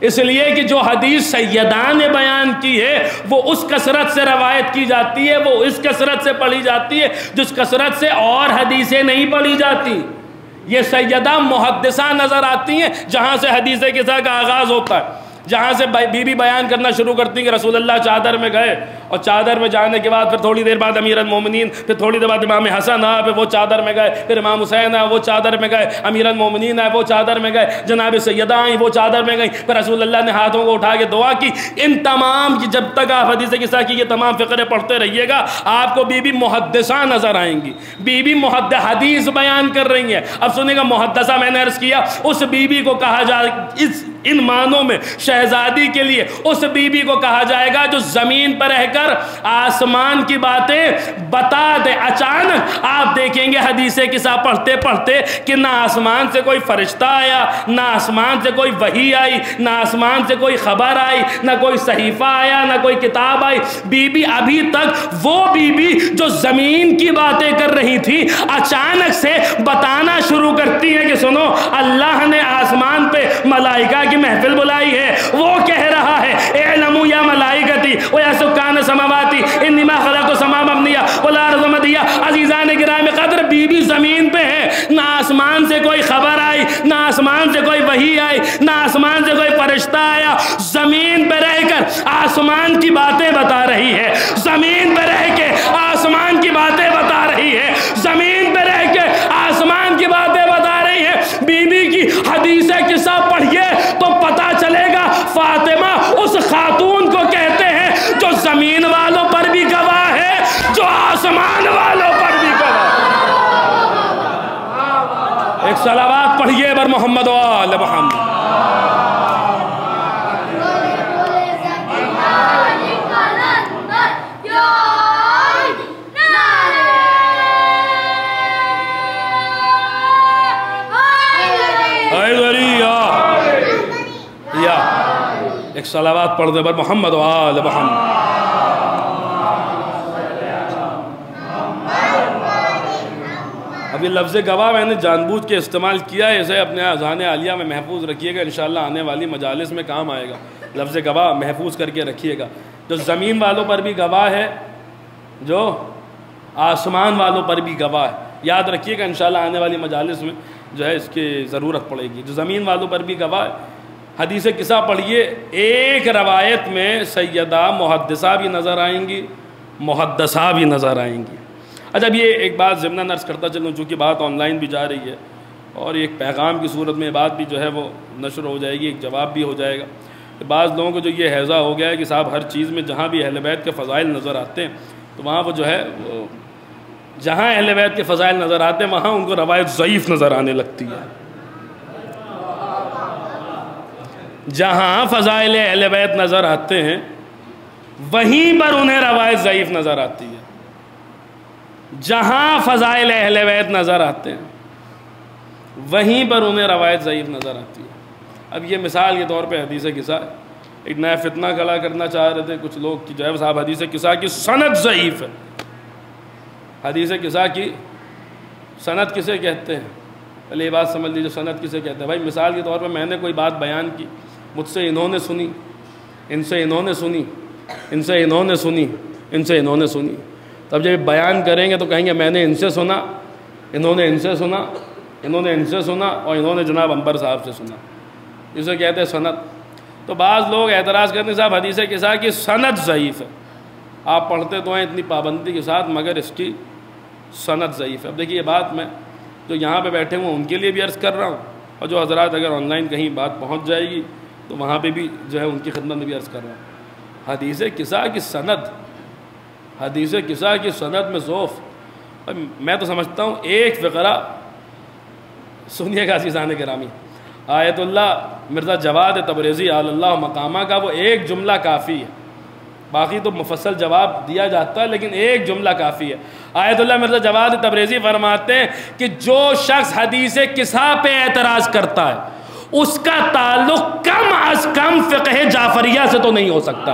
اس لیے کہ جو حدیث سیدہ نے بیان کی ہے وہ اس کثرت سے روایت کی جاتی ہے، وہ اس کثرت سے پڑھی جاتی ہے جس کثرت سے اور حدیثیں نہیں پڑھی جاتی۔ یہ سیدہ محدثہ نظر آتی ہیں جہاں سے حدیث قصہ کا آغاز ہوتا ہے، جہاں سے بی بی بیان کرنا شروع کرتی ہیں کہ رسول اللہ چادر میں گئے، اور چادر میں جانے کے بعد پھر تھوڑی دیر بعد امیر المومنین، پھر تھوڑی دیر بعد امام حسن آئے، پھر وہ چادر میں گئے، پھر امام حسین آئے وہ چادر میں گئے، امیر المومنین آئے وہ چادر میں گئے، جناب سیدہ آئیں وہ چادر میں گئیں، پھر رسول اللہ نے ہاتھوں کو اٹھا کے دعا کی۔ ان تمام کی جب تک آپ حدیث قصہ کی یہ تمام فقرے پڑھتے رہیے گا آپ کو بی بی محدثہ نظر آئیں گی، بی بی حدیث بیان کر رہی ہیں۔ اب سنیں گا، محدثہ میں نے عرض کیا اس بی بی کو کہا جائے، ان معنوں میں شہزادی کے لیے اس بی بی کو کہا جائے گا جو زمین پر رہ کر آسمان کی باتیں بتا دے۔ اچانک آپ دیکھیں گے حدیث قصہ پڑھتے پڑھتے کہ نہ آسمان سے کوئی فرشتہ آیا، نہ آسمان سے کوئی وحی آئی، نہ آسمان سے کوئی خبر آئی، نہ کوئی صحیفہ آیا، نہ کوئی کتاب آئی۔ بی بی ابھی تک وہ بی بی جو زمین کی باتیں کر رہی تھی اچانک سے بتانا شروع کرتی ہے کہ سنو اللہ نے آسمان پہ ملائکہ کی محفل بلائی ہے، وہ کہہ رہا ہے اعلموا یا ملائکتی و یا سکان سماواتی انی ما خلقت السماء مبنیہ والارض مدیہ۔ عزیزان گرامی قدر، بی بی زمین پہ ہے، نہ آسمان آسمان سے کوئی خبر آئی، نہ آسمان سے کوئی وحی آئی، نہ آسمان سے کوئی فرشتہ آیا، زمین پہ رہ کر آسمان کی باتیں بتا رہی ہے، زمین پہ رہ کے آسمان کی باتیں بتا رہی ہے، زمین پہ رہ کے آسمان کی باتیں بتا رہی ہے۔ بی بی کی حدیث قصہ پڑھیے تو پتہ چلے گا فاطمہ اس خاتون کو کہتے ہیں جو زمین والوں پر بھی گواہ ہے، جو آسمان والوں پر بھی گواہ ہے۔ ایک صلوات پڑھیے بر محمد و آل محمد۔ ایک صلوات پڑھ دے بر محمد و آل محمد۔ ابھی لفظ گواہ میں نے جان بوجھ کے استعمال کیا ہے، اسے اپنے اذان عالیہ میں محفوظ رکھیے گا، انشاءاللہ آنے والی مجالس میں کام آئے گا۔ لفظ گواہ محفوظ کر کے رکھیے گا، جو زمین والوں پر بھی گواہ ہے، جو آسمان والوں پر بھی گواہ ہے۔ یاد رکھیے گا انشاءاللہ آنے والی مجالس میں جو ہے اس کی ضرورت پڑے گی، جو زمین والوں پر بھی گواہ ہے۔ حدیث قصہ پڑھیے، ایک روایت میں سیدہ محدثہ بھی نظر آئیں گی، محدثہ بھی نظر آئیں گی۔ اچھا اب یہ ایک بات ضمناً عرض کرتا چلوں، چونکہ بات آن لائن بھی جا رہی ہے اور ایک پیغام کی صورت میں بات بھی جو ہے وہ نشر ہو جائے گی، ایک جواب بھی ہو جائے گا۔ بعض لوگوں کو جو یہ حیضہ ہو گیا ہے کہ صاحب ہر چیز میں جہاں بھی اہل بیت کے فضائل نظر آتے ہیں تو وہاں وہ جو ہے جہاں اہل بیت کے فضائل نظر آتے ہیں وہاں ان کو روایت ضعیف نظر آنے لگتی ہے۔ جہاں فضائل اہل بیت نظر آتے ہیں وہیں پر انہیں روایت ضعیف نظر آتی ہے۔ جہاں فضائل اہل بیت نظر آتے ہیں وہیں پر انہیں روایت ضعیف نظر آتی ہے۔ اب یہ مثال کے طور پہ حدیث قصہ ہے، ایک نیا فتنہ کھڑا کرنا چاہ رہے تھے کچھ لوگ کہ جو ہے صاحب حدیث قصہ کی سند ضعیف ہے۔ حدیث قصہ کی سند کسے کہتے ہیں؟ پہلے یہ بات سمجھ لیجیے، سند کسے کہتے ہیں؟ بھائی مثال کے طور پہ میں نے کوئی بات بیان کی، مجھ سے انہوں نے سنی، ان سے انہوں نے سنی، ان سے انہوں نے سنی، ان سے انہوں نے سنی، تب جب بیان کریں گے تو کہیں گے میں نے ان سے سنا، انہوں نے ان سے سنا، انہوں نے ان سے سنا اور انہوں نے جناب انبر صاحب سے سنا، اسے کہتے ہیں سند۔ تو بعض لوگ اعتراض کرتے ہیں صاحب حدیث قصہ کی سند ضعیف ہے، آپ پڑھتے تو ہیں اتنی پابندی کے ساتھ مگر اس کی سند ضعیف ہے۔ اب دیکھیے یہ بات میں جو یہاں پہ بیٹھے ہوں ان کے لیے بھی عرض کر رہا ہوں، اور جو حضرات اگر آن لائن کہیں بات پہنچ جائے گی تو وہاں پہ بھی جو ہے ان کی خدمت میں بھی عرض کر رہا ہوں، حدیث قصہ کی سند، حدیث قصہ کی سند میں ضعف، میں تو سمجھتا ہوں ایک فقرہ سنیے گا عزیزان گرامی، آیت اللہ مرزا جواد تبریزی علی اللہ مقامہ کا وہ ایک جملہ کافی ہے، باقی تو مفصل جواب دیا جاتا ہے لیکن ایک جملہ کافی ہے۔ آیت اللہ مرزا جواد تبریزی فرماتے ہیں کہ جو شخص حدیث قصہ پہ اعتراض کرتا ہے اس کا تعلق کم از کم فقہ جعفریہ سے تو نہیں ہو سکتا۔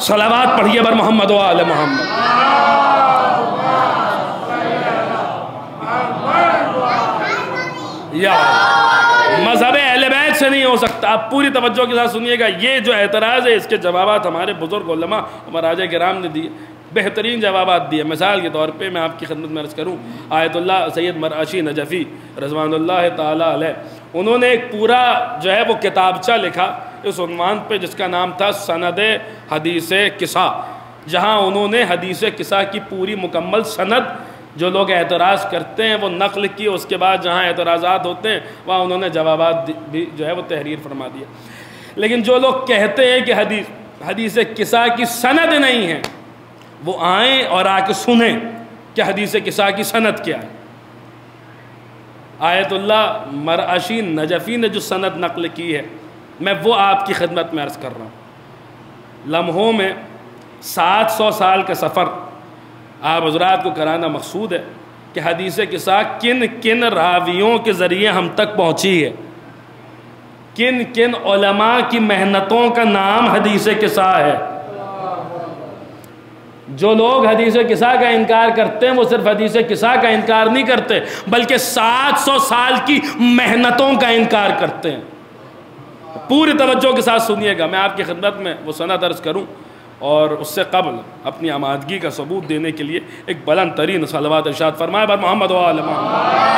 صلوات پڑھیے بر محمد و آل محمد۔ یا مذہب اہل بیت سے نہیں ہو سکتا۔ آپ پوری توجہ کے ساتھ سنیے گا، یہ جو اعتراض ہے اس کے جوابات ہمارے بزرگ علماء مراجع کرام نے دیے، بہترین جوابات دیے۔ مثال کے طور پہ میں آپ کی خدمت میں عرض کروں، آیت اللہ سید مرعشی نجفی رضوان اللہ تعالیٰ علیہ، انہوں نے ایک پورا جو ہے وہ کتابچہ لکھا اس عنوان پہ جس کا نام تھا سند حدیث قصہ، جہاں انہوں نے حدیث قصہ کی پوری مکمل سند جو لوگ اعتراض کرتے ہیں وہ نقل کی، اس کے بعد جہاں اعتراضات ہوتے ہیں وہاں انہوں نے جوابات بھی جو ہے وہ تحریر فرما دیا۔ لیکن جو لوگ کہتے ہیں کہ حدیث قصہ کی سند نہیں ہے وہ آئیں اور آ کے سنیں کہ حدیث قصہ کی سند کیا ہے۔ آیت اللہ مرعشی نجفی نے جو سند نقل کی ہے میں وہ آپ کی خدمت میں عرض کر رہا ہوں۔ لمحوں میں 700 سال کا سفر آپ حضرات کو کرانا مقصود ہے کہ حدیث قصہ کن کن راویوں کے ذریعے ہم تک پہنچی ہے، کن کن علماء کی محنتوں کا نام حدیث قصہ ہے۔ جو لوگ حدیث قصہ کا انکار کرتے ہیں وہ صرف حدیث قصہ کا انکار نہیں کرتے بلکہ 700 سال کی محنتوں کا انکار کرتے ہیں۔ پوری توجہ کے ساتھ سنیے گا، میں آپ کی خدمت میں وہ سند عرض کروں۔ اور اس سے قبل اپنی آمادگی کا ثبوت دینے کے لیے ایک بلند ترین صلوات ارشاد فرمائے بر محمد و آل محمد۔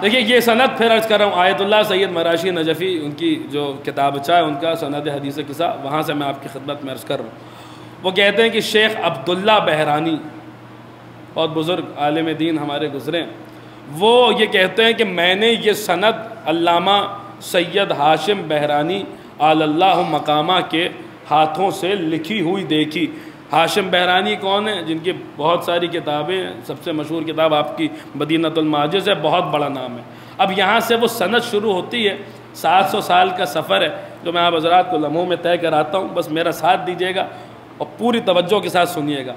دیکھیے یہ سند پھر عرض کر رہا ہوں، آیت اللہ سید مراشی نجفی ان کی جو کتابچہ ہے ان کا سند حدیث قصہ، وہاں سے میں آپ کی خدمت میں عرض کر رہا ہوں۔ وہ کہتے ہیں کہ شیخ عبداللہ بحرانی بہت بزرگ عالم دین ہمارے گزرے، وہ یہ کہتے ہیں کہ میں نے یہ سند علامہ سید ہاشم بحرانی آل اللہ مقامہ کے ہاتھوں سے لکھی ہوئی دیکھی۔ ہاشم بحرانی کون ہیں؟ جن کی بہت ساری کتابیں ہیں، سب سے مشہور کتاب آپ کی مدینۃ المعاجز ہے، بہت بڑا نام ہے۔ اب یہاں سے وہ سند شروع ہوتی ہے، 700 سال کا سفر ہے جو میں آپ حضرات کو لمحوں میں طے کراتا ہوں، بس میرا ساتھ دیجیے گا اور پوری توجہ کے ساتھ سنیے گا۔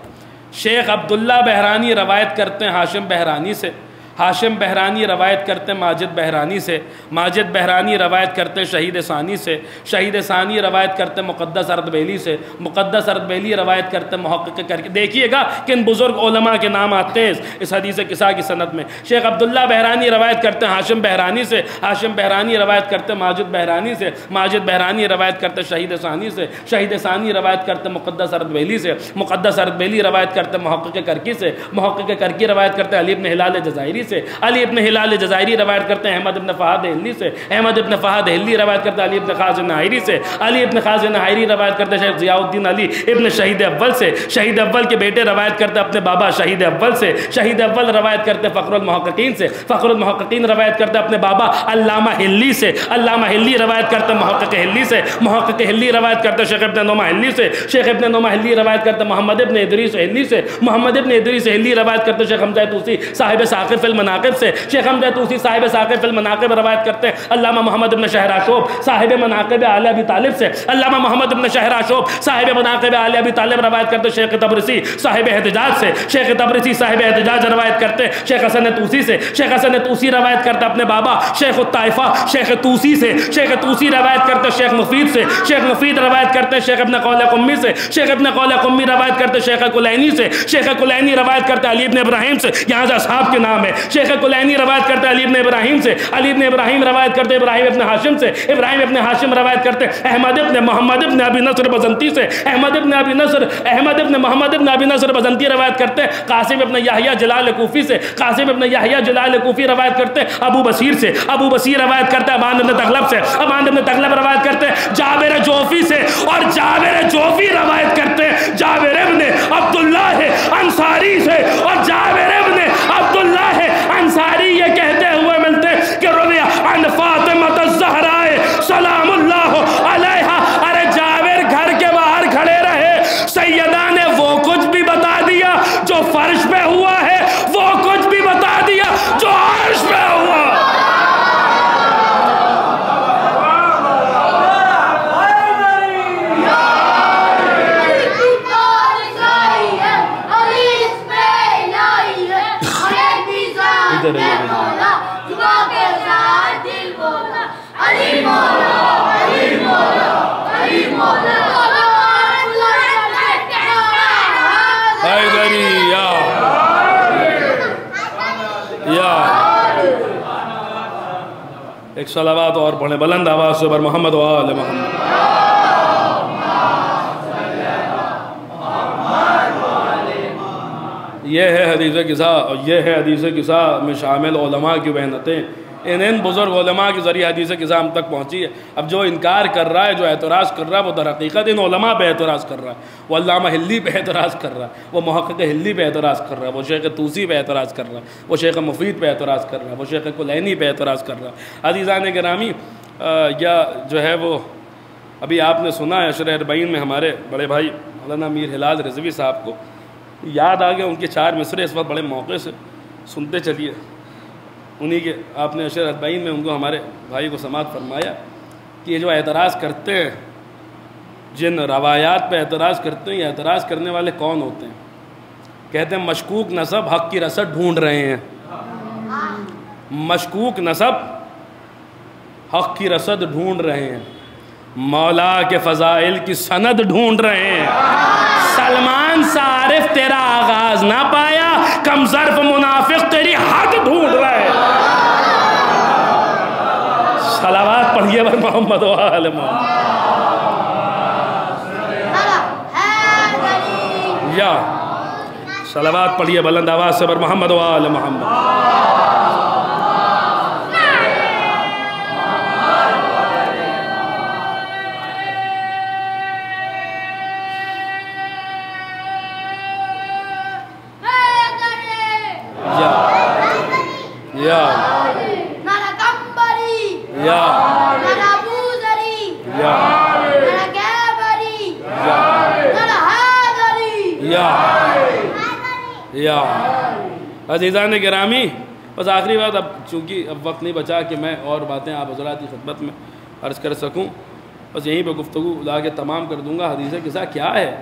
شیخ عبداللہ بحرانی روایت کرتے ہیں ہاشم بحرانی سے، ہاشم بحرانی روایت کرتے ہیں ماجد بحرانی سے، ماجد بحرانی روایت کرتے ہیں شہید ثانی سے، شہید ثانی روایت کرتے ہیں مقدس اردبیلی سے، مقدس اردبیلی روایت کرتے ہیں محقق کر کے۔ دیکھیے گا کن بزرگ علماء کے نام آتے ہیں اس حدیث قصہ کی سند میں۔ شیخ عبداللہ بحرانی روایت کرتے ہیں ہاشم بحرانی سے، ہاشم بحرانی روایت کرتے ہیں ماجد بحرانی سے، ماجد بحرانی روایت کرتے ہیں شہید ثانی سے، شہید ثانی روایت کرتے ہیں مقدس اردبیلی سے، مقدس اردبیلی روایت کرتے ہیں محقق کرکی سے، محقق کرکی روایت کرتے ہیں علی ابن ہلال جزائری سے، علی ابن ہلال جزائری روایت کرتے ہیں احمد ابن فہد ہلی سے، احمد ابن فہد ہلی روایت کرتے ہیں علی ابن خازن ناہیری سے، علی ابن خازن ناہیری روایت کرتے ہیں شیخ ضیاء الدین علی ابن شہید اول سے، شہید اول کے بیٹے روایت کرتے ہیں اپنے بابا شہید اول سے، شہید اول روایت کرتے ہیں فخر المحققین سے، فخر المحققین روایت کرتے ہیں اپنے بابا علامہ ہلی سے، علامہ ہلی روایت کرتے ہیں محقق ہلی سے، محقق ہلی روایت کرتے ہیں شیخ ابن نعمہ ہلی سے، شیخ ابن نعمہ ہلی روایت کرتے ہیں محمد ابن ادریس ہلی سے، محمد ابن ادریس ہلی روایت کرتے ہیں شیخ حمزہ طوسی صاحب ثاقب المناقب سے، شیخ حمزہ طوسی صاحب ثاقب المناقب روایت کرتے ہیں علامہ محمد ابن شہراشوب صاحب مناقب آل ابی طالب سے، علامہ محمد ابن شہراشوب صاحب مناقب آل ابی طالب روایت کرتے ہیں شیخ تبرسی صاحب احتجاج سے، شیخ تبرسی صاحب احتجاج روایت کرتے ہیں شیخ حسن طوسی سے، شیخ حسن طوسی روایت کرتے ہیں اپنے بابا شیخ الطائفہ شیخ طوسی سے، شیخ طوسی روایت کرتے ہیں شیخ مفید سے، شیخ مفید روایت کرتے ہیں شیخ ابن قول قمی سے، شیخ ابن قول قمی روایت کرتے ہیں شیخ کلینی سے، شیخ کلینی روایت کرتے ہیں علی ابن ابراہیم سے، یہاں سے اصحاب کے نام ہے، شیخ کلینی روایت کرتے ہیں علی ابن ابراہیم سے، علی ابن ابراہیم روایت کرتے ہیں ابراہیم ابن ہاشم سے، ابراہیم ابن ہاشم روایت کرتے ہیں احمد ابن محمد ابن ابی نصر بزنتی سے، احمد ابن محمد ابن ابی نصر بزنتی روایت کرتے ہیں قاسم ابن یحییٰ جلال کوفی سے، قاسم ابن یحییٰ جلال کوفی روایت کرتے ہیں ابو بصیر سے، ابو بصیر روایت کرتے ہیں ابان ابن تغلب سے، ابان ابن تغلب روایت کرتے ہیں جابر جوفی سے، اور جابر جوفی روایت کرتے ہیں جابر ابن عبداللہ انصاری سے، اور جابر ابن عبداللہ انصاری یہ کہتے ہوئے ملتے کہ روی عن فاطمہ الزہراء سلام اللہ علیہا، ارے جابر گھر کے باہر کھڑے رہے، سیدہ نے وہ کچھ بھی بتا دیا جو فرش پہ ہوا ہے، وہ کچھ بھی بتا دیا جو عرش پہ ہوا۔ ایک صلوات اور پڑھیں بلند آواز سے بر محمد و آل محمد۔ یہ ہے حدیث قصہ، اور یہ ہے حدیث قصہ میں شامل علماء کی محنتیں، ان بزرگ علماء کے ذریعے حدیث قصہ ہم تک پہنچی ہے۔ اب جو انکار کر رہا ہے، جو اعتراض کر رہا ہے، وہ در حقیقت ان علماء پہ اعتراض کر رہا ہے، وہ علامہ ہلی پہ اعتراض کر رہا ہے، وہ محقق ہلی پہ اعتراض کر رہا ہے، وہ شیخ طوسی پہ اعتراض کر رہا ہے، وہ شیخ مفید پہ اعتراض کر رہا ہے، وہ شیخ کلینی پہ اعتراض کر رہا ہے۔ عزیزان گرامی، یا جو ہے وہ ابھی آپ نے سنا ہے عشر اربعین میں ہمارے بڑے بھائی مولانا میر ہلال رضوی صاحب کو یاد آ گیا ان کے 4 مصرے اس وقت بڑے موقع سے سنتے چلیے، انہی کے آپ نے عشر اربعین میں ان کو ہمارے بھائی کو سماعت فرمایا کہ یہ جو اعتراض کرتے ہیں، جن روایات پہ اعتراض کرتے ہیں، یہ اعتراض کرنے والے کون ہوتے ہیں؟ کہتے ہیں مشکوک نسب حق کی رسد ڈھونڈ رہے ہیں، مشکوک نسب حق کی رسد ڈھونڈ رہے ہیں، مولا کے فضائل کی سند ڈھونڈ رہے ہیں، سلمان عارف تیرا آغاز نہ پایا، کم ظرف منافق تیری حد ڈھونڈ رہے ہیں۔ محمد و آل محمد۔ یا صلوات پڑھیے بلند آواز سے بر محمد و آل محمد۔ یا یا یا عزیزان گرامی، بس آخری بات، اب چونکہ اب وقت نہیں بچا کہ میں اور باتیں آپ حضرات کی خدمت میں عرض کر سکوں، بس یہیں پہ گفتگو لا کے تمام کر دوں گا۔ حدیث قصہ کیا ہے؟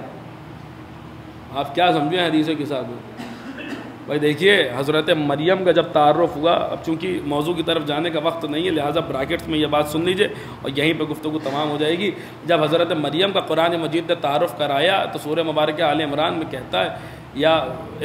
آپ کیا سمجھیں حدیث قصہ کو؟ بھائی دیکھیے، حضرت مریم کا جب تعارف ہوا، اب چونکہ موضوع کی طرف جانے کا وقت نہیں ہے لہٰذا براکٹس میں یہ بات سن لیجئے اور یہیں پہ گفتگو تمام ہو جائے گی۔ جب حضرت مریم کا قرآن مجید نے تعارف کرایا تو سورہ مبارکہ آل عمران میں کہتا ہے یا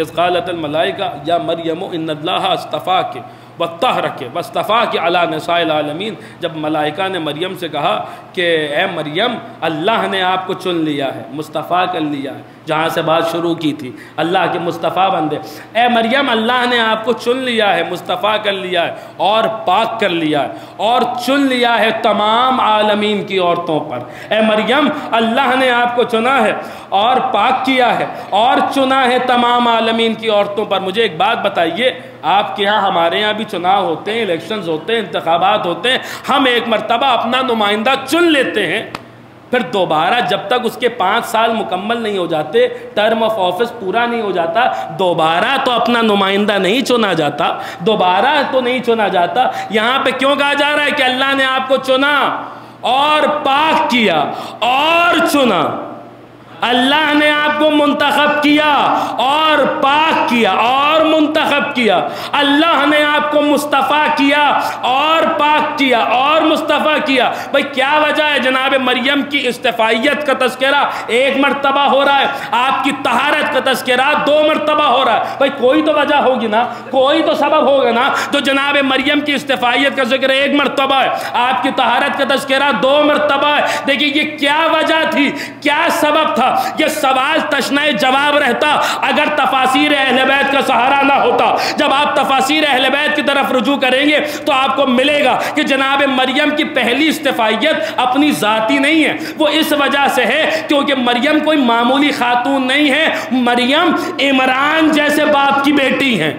اذ قالت الملائکہ یا مریم ان اللہ اصطفاک وطہرک واصطفاک علی نساء العالمین، جب ملائکہ نے مریم سے کہا کہ اے مریم اللہ نے آپ کو چن لیا ہے، مصطفیٰ کر لیا ہے، جہاں سے بات شروع کی تھی، اللہ کے مصطفیٰ بندے، اے مریم اللہ نے آپ کو چن لیا ہے، مصطفیٰ کر لیا ہے اور پاک کر لیا ہے اور چن لیا ہے تمام عالمین کی عورتوں پر۔ اے مریم اللہ نے آپ کو چنا ہے اور پاک کیا ہے اور چنا ہے تمام عالمین کی عورتوں پر۔ مجھے ایک بات بتائیے، آپ کے ہاں ہمارے ہاں بھی چناؤ ہوتے ہیں، الیکشنز ہوتے ہیں، انتخابات ہوتے ہیں، ہم ایک مرتبہ اپنا نمائندہ چن لیتے ہیں، پھر دوبارہ جب تک اس کے 5 سال مکمل نہیں ہو جاتے، ٹرم آف آفس پورا نہیں ہو جاتا، دوبارہ تو اپنا نمائندہ نہیں چنا جاتا، دوبارہ تو نہیں چنا جاتا۔ یہاں پہ کیوں کہا جا رہا ہے کہ اللہ نے آپ کو چنا اور پاک کیا اور چنا؟ اللہ نے آپ کو منتخب کیا اور پاک کیا اور منتخب کیا، اللہ نے آپ کو مصطفیٰ کیا اور پاک کیا اور مصطفیٰ کیا۔ بھئی کیا وجہ ہے جناب مریم کی استفائیت کا تذکرہ 1 مرتبہ ہو رہا ہے، آپ کی طہارت کا تذکرہ 2 مرتبہ ہو رہا ہے؟ بھئی کوئی تو وجہ ہوگی نا، کوئی تو سبب ہوگا نا۔ تو جناب مریم کی استفائیت کا ذکر 1 مرتبہ ہے، آپ کی طہارت کا تذکرہ 2 مرتبہ ہے۔ دیکھیں یہ کیا وجہ تھی، کیا سبب تھا؟ یہ سوال تشنہ جواب رہتا اگر تفاسیر اہل بیت کا سہارا نہ ہوتا۔ جب آپ تفاسیر اہل بیت کی طرف رجوع کریں گے تو آپ کو ملے گا کہ جناب مریم کی پہلی استفائیت اپنی ذاتی نہیں ہے، وہ اس وجہ سے ہے کیونکہ مریم کوئی معمولی خاتون نہیں ہے، مریم عمران جیسے باپ کی بیٹی ہیں،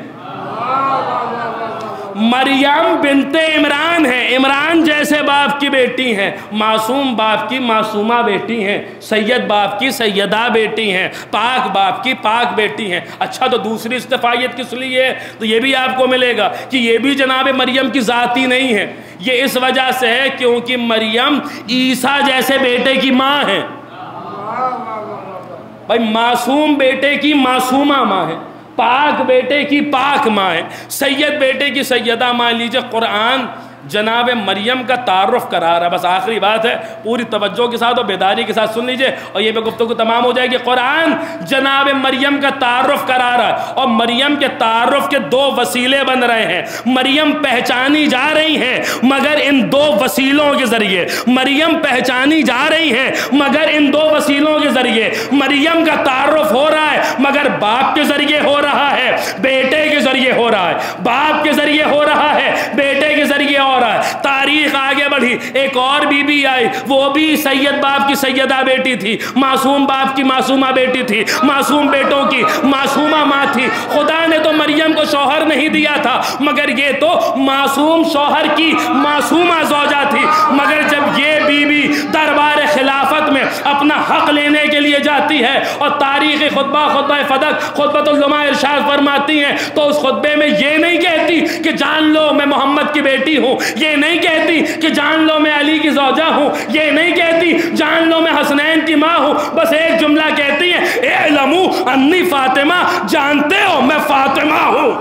مریم بنت عمران ہیں، عمران جیسے باپ کی بیٹی ہیں، معصوم باپ کی معصومہ بیٹی ہیں، سید باپ کی سیدہ بیٹی ہیں، پاک باپ کی پاک بیٹی ہیں۔ اچھا تو دوسری استفائیت کس لیے ہے؟ تو یہ بھی آپ کو ملے گا کہ یہ بھی جناب مریم کی ذاتی نہیں ہے، یہ اس وجہ سے ہے کیونکہ مریم عیسیٰ جیسے بیٹے کی ماں ہے۔ بھائی معصوم بیٹے کی معصومہ ماں ہے، پاک بیٹے کی پاک ماں ہے، سید بیٹے کی سیدہ ماں۔ لیجئے قرآن جناب مریم کا تعارف کرا رہا، بس آخری بات ہے، پوری توجہ کے ساتھ اور بیداری کے ساتھ سن لیجئے اور یہ پہ گفتگو تمام ہو جائے گی۔ قرآن جناب مریم کا تعارف کرا رہا ہے اور مریم کے تعارف کے 2 وسیلے بن رہے ہیں، مریم پہچانی جا رہی ہیں مگر ان 2 وسیلوں کے ذریعے، مریم پہچانی جا رہی ہیں مگر ان 2 وسیلوں کے ذریعے۔ مریم کا تعارف ہو رہا ہے مگر باپ کے ذریعے ہو رہا ہے، بیٹے کے ذریعے ہو رہا ہے، باپ کے ذریعے ہو رہا ہے، بیٹے کے ذریعے ہو رہا ہے۔ تاریخ آگے بڑھی، ایک اور بی بی آئی، وہ بھی سید باپ کی سیدہ بیٹی تھی، معصوم باپ کی معصومہ بیٹی تھی، معصوم بیٹوں کی معصومہ ماں تھی۔ خدا نے تو مریم کو شوہر نہیں دیا تھا مگر یہ تو معصوم شوہر کی معصومہ زوجہ تھی، مگر جب یہ بی بی دربار خلافت میں اپنا حق لینے کے لیے جاتی ہے اور تاریخی خطبہ فدق خطبۃ الجمعہ ارشاد فرماتی ہیں تو اس خطبے میں یہ نہیں کہتی کہ جان لو میں محمد کی بیٹی ہوں، یہ نہیں کہتی کہ جان لو میں علی کی زوجہ ہوں، یہ نہیں کہتی جان لو میں حسنین کی ماں ہوں، بس ایک جملہ کہتی ہے اعلموا انی فاطمہ، جانتے ہو میں فاطمہ ہوں،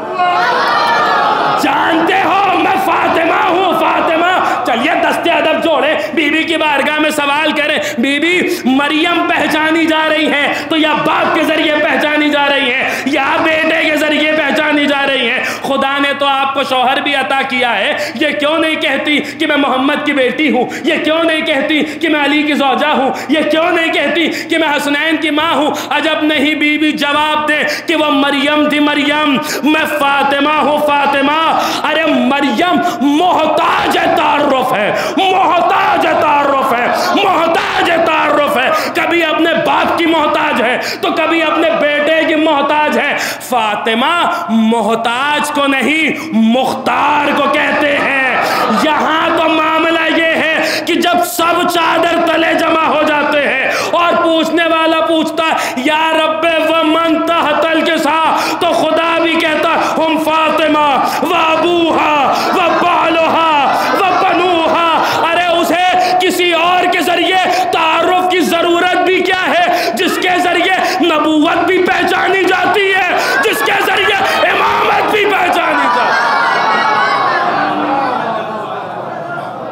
جانتے ہو میں فاطمہ ہوں، فاطمہ۔ چلیے دستے ادب جوڑے، بی بی کی بارگاہ میں سوال کریں، بی بی مریم پہچانی جا رہی ہے تو یا باپ کے ذریعے پہچانی جا رہی ہے یا بیٹے کے ذریعے پہچانی جا رہی ہے؟ خدا نے تو آپ کو شوہر بھی عطا کیا ہے، یہ کیوں نہیں کہتی کہ میں محمد کی بیٹی ہوں؟ یہ کیوں نہیں کہتی کہ میں علی کی زوجہ ہوں؟ یہ کیوں نہیں کہتی کہ میں حسنین کی ماں ہوں؟ عجب نہیں بی بی جواب دے کہ وہ مریم تھی مریم، میں فاطمہ ہوں فاطمہ۔ ارے مریم محتاج تعارف ہے، محتاج تعارف ہے، محتاج تعارف ہے، کبھی اپنے باپ کی محتاج ہے تو کبھی اپنے بیٹے کی محتاج ہے۔ فاطمہ محتاج کو نہیں مختار کو کہتے ہیں۔ یہاں تو معاملہ یہ ہے کہ جب سب چادر تلے جمع ہو جاتے ہیں اور پوچھنے والا پوچھتا یا رب ومن تحت الکساء، تو خدا بھی کہتا ہم فاطمہ و ابوہا و بالہا و بنوہا۔ ارے اسے کسی اور کے ذریعے تعارف کی ضرورت بھی کیا ہے جس کے ذریعے نبوت بھی پہچانی جاتی ہے، جس کے ذریعے امامت بھی پہچانی جاتی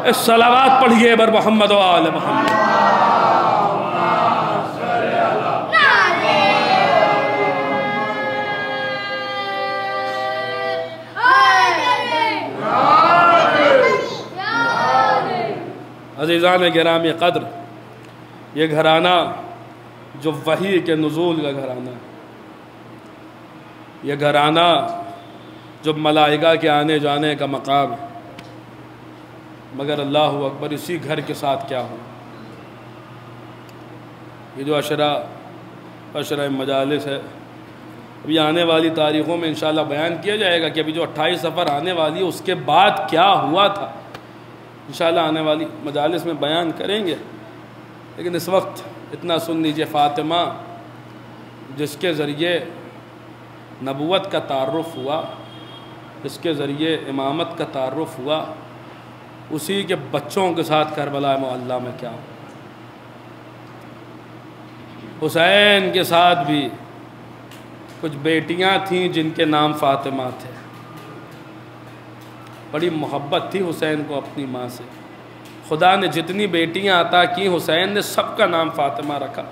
ہے۔ صلوات پڑھیے بر محمد و آل محمد۔ عزیزان گرامی قدر، یہ گھرانہ جو وحی کے نزول کا گھرانہ ہے، یہ گھرانہ جو ملائکہ کے آنے جانے کا مقام ہے، مگر اللہ اکبر اسی گھر کے ساتھ کیا ہو؟ یہ جو عشرہ مجالس ہے، ابھی آنے والی تاریخوں میں انشاءاللہ بیان کیا جائے گا کہ ابھی جو 28 سفر آنے والی ہے اس کے بعد کیا ہوا تھا، انشاءاللہ آنے والی مجالس میں بیان کریں گے۔ لیکن اس وقت اتنا سن لیجئے، فاطمہ جس کے ذریعے نبوت کا تعارف ہوا، جس کے ذریعے امامت کا تعارف ہوا، اسی کے بچوں کے ساتھ کربلا معلیٰ میں کیا ہوا؟ حسین کے ساتھ بھی کچھ بیٹیاں تھیں جن کے نام فاطمہ تھے، بڑی محبت تھی حسین کو اپنی ماں سے، خدا نے جتنی بیٹیاں عطا کی حسین نے سب کا نام فاطمہ رکھا،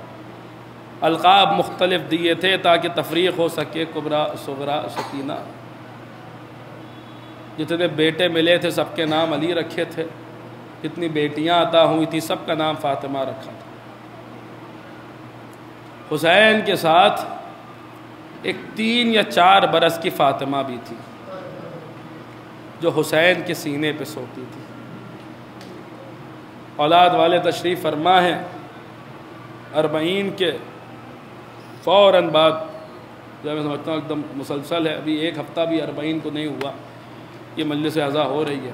القاب مختلف دیے تھے تاکہ تفریق ہو سکے، کبریٰ صغریٰ سکینہ، جتنے بیٹے ملے تھے سب کے نام علی رکھے تھے، جتنی بیٹیاں عطا ہوئی تھی سب کا نام فاطمہ رکھا تھا۔ حسین کے ساتھ ایک 3 یا 4 برس کی فاطمہ بھی تھی جو حسین کے سینے پہ سوتی تھی۔ اولاد والے تشریف فرما ہیں، 40 کے فوراً بعد، جب میں سمجھتا ہوں ایک دم مسلسل ہے، ابھی ایک ہفتہ بھی 40 کو نہیں ہوا، یہ مجلس عزا ہو رہی ہے،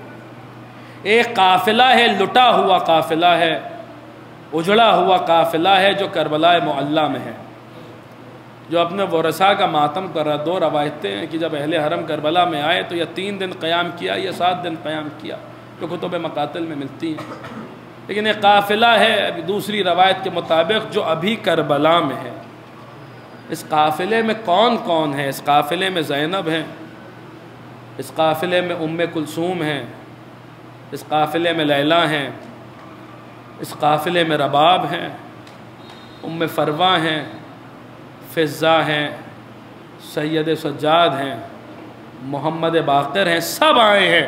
ایک قافلہ ہے، لٹا ہوا قافلہ ہے، اجڑا ہوا قافلہ ہے جو کربلا معلیٰ میں ہے، جو اپنے ورثاء کا ماتم کر رہا۔ 2 روایتیں ہیں کہ جب اہل حرم کربلا میں آئے تو یا 3 دن قیام کیا یا 7 دن قیام کیا، جو کتب مقاتل میں ملتی ہیں، لیکن ایک قافلہ ہے ابھی دوسری روایت کے مطابق جو ابھی کربلا میں ہے۔ اس قافلے میں کون کون ہے؟ اس قافلے میں زینب ہیں، اس قافلے میں ام کلثوم ہیں، اس قافلے میں لیلی ہیں، اس قافلے میں رباب ہیں، ام فروہ ہیں، فضہ ہیں، سید سجاد ہیں، محمد باقر ہیں، سب آئے ہیں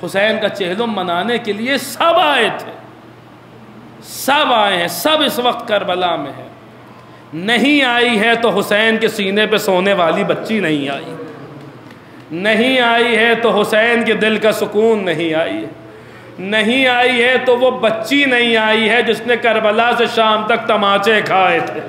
حسین کا چہلم منانے کے لیے، سب آئے تھے، سب آئے ہیں، سب اس وقت کربلا میں ہے۔ نہیں آئی ہے تو حسین کے سینے پہ سونے والی بچی نہیں آئی، نہیں آئی ہے تو حسین کے دل کا سکون نہیں آئی ہے، نہیں آئی ہے تو وہ بچی نہیں آئی ہے جس نے کربلا سے شام تک تماچے کھائے تھے،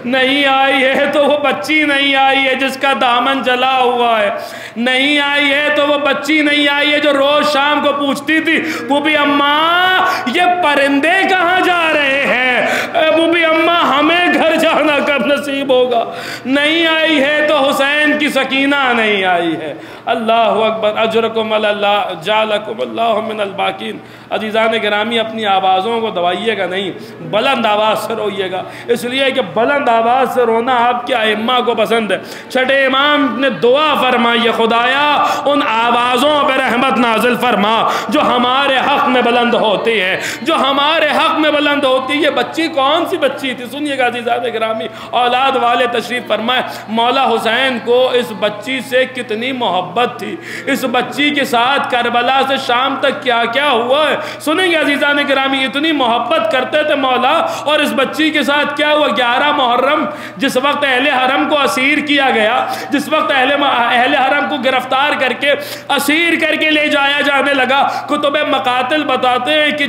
نہیں آئی ہے تو وہ بچی نہیں آئی ہے جس کا دامن جلا ہوا ہے، نہیں آئی ہے تو وہ بچی نہیں آئی ہے جو روز شام کو پوچھتی تھی بوبی اماں یہ پرندے کہاں جا رہے ہیں، بوبی اماں ہمیں گھر جانا کب نصیب ہوگا، نہیں آئی ہے تو حسین کی سکینہ نہیں آئی ہے۔ اللہ اکبر، اجرکم اللہ جعلکم اللہ من الباقین۔ عزیزان گرامی، اپنی آوازوں کو دبائیے گا نہیں، بلند آواز سے روئیے گا، اس لیے کہ بلند آواز سے رونا آپ کے ائمہ کو پسند ہے۔ چھٹے امام نے دعا فرمائی، خدایا ان آوازوں پہ رحمت نازل فرما جو ہمارے حق میں بلند ہوتی ہے، جو ہمارے حق میں بلند ہوتی ہے۔ یہ بچی کون سی بچی تھی؟ سنیے گا عزیزان گرامی، اولاد والے تشریف فرمائے، مولا حسین کو اس اس بچی سے کتنی محبت تھی، اس بچی کے ساتھ کربلا سے شام تک کیا کیا ہوا ہے۔ سنیں گے عزیزان گرامی، اتنی محبت کرتے تھے مولا، اور اس بچی کے ساتھ کیا ہوا۔ 11 محرم جس وقت اہل حرم کو اسیر کیا گیا، جس وقت اہل حرم کو گرفتار کر کے اسیر کر کے لے جایا جانے لگا، کتب مقاتل بتاتے ہیں کہ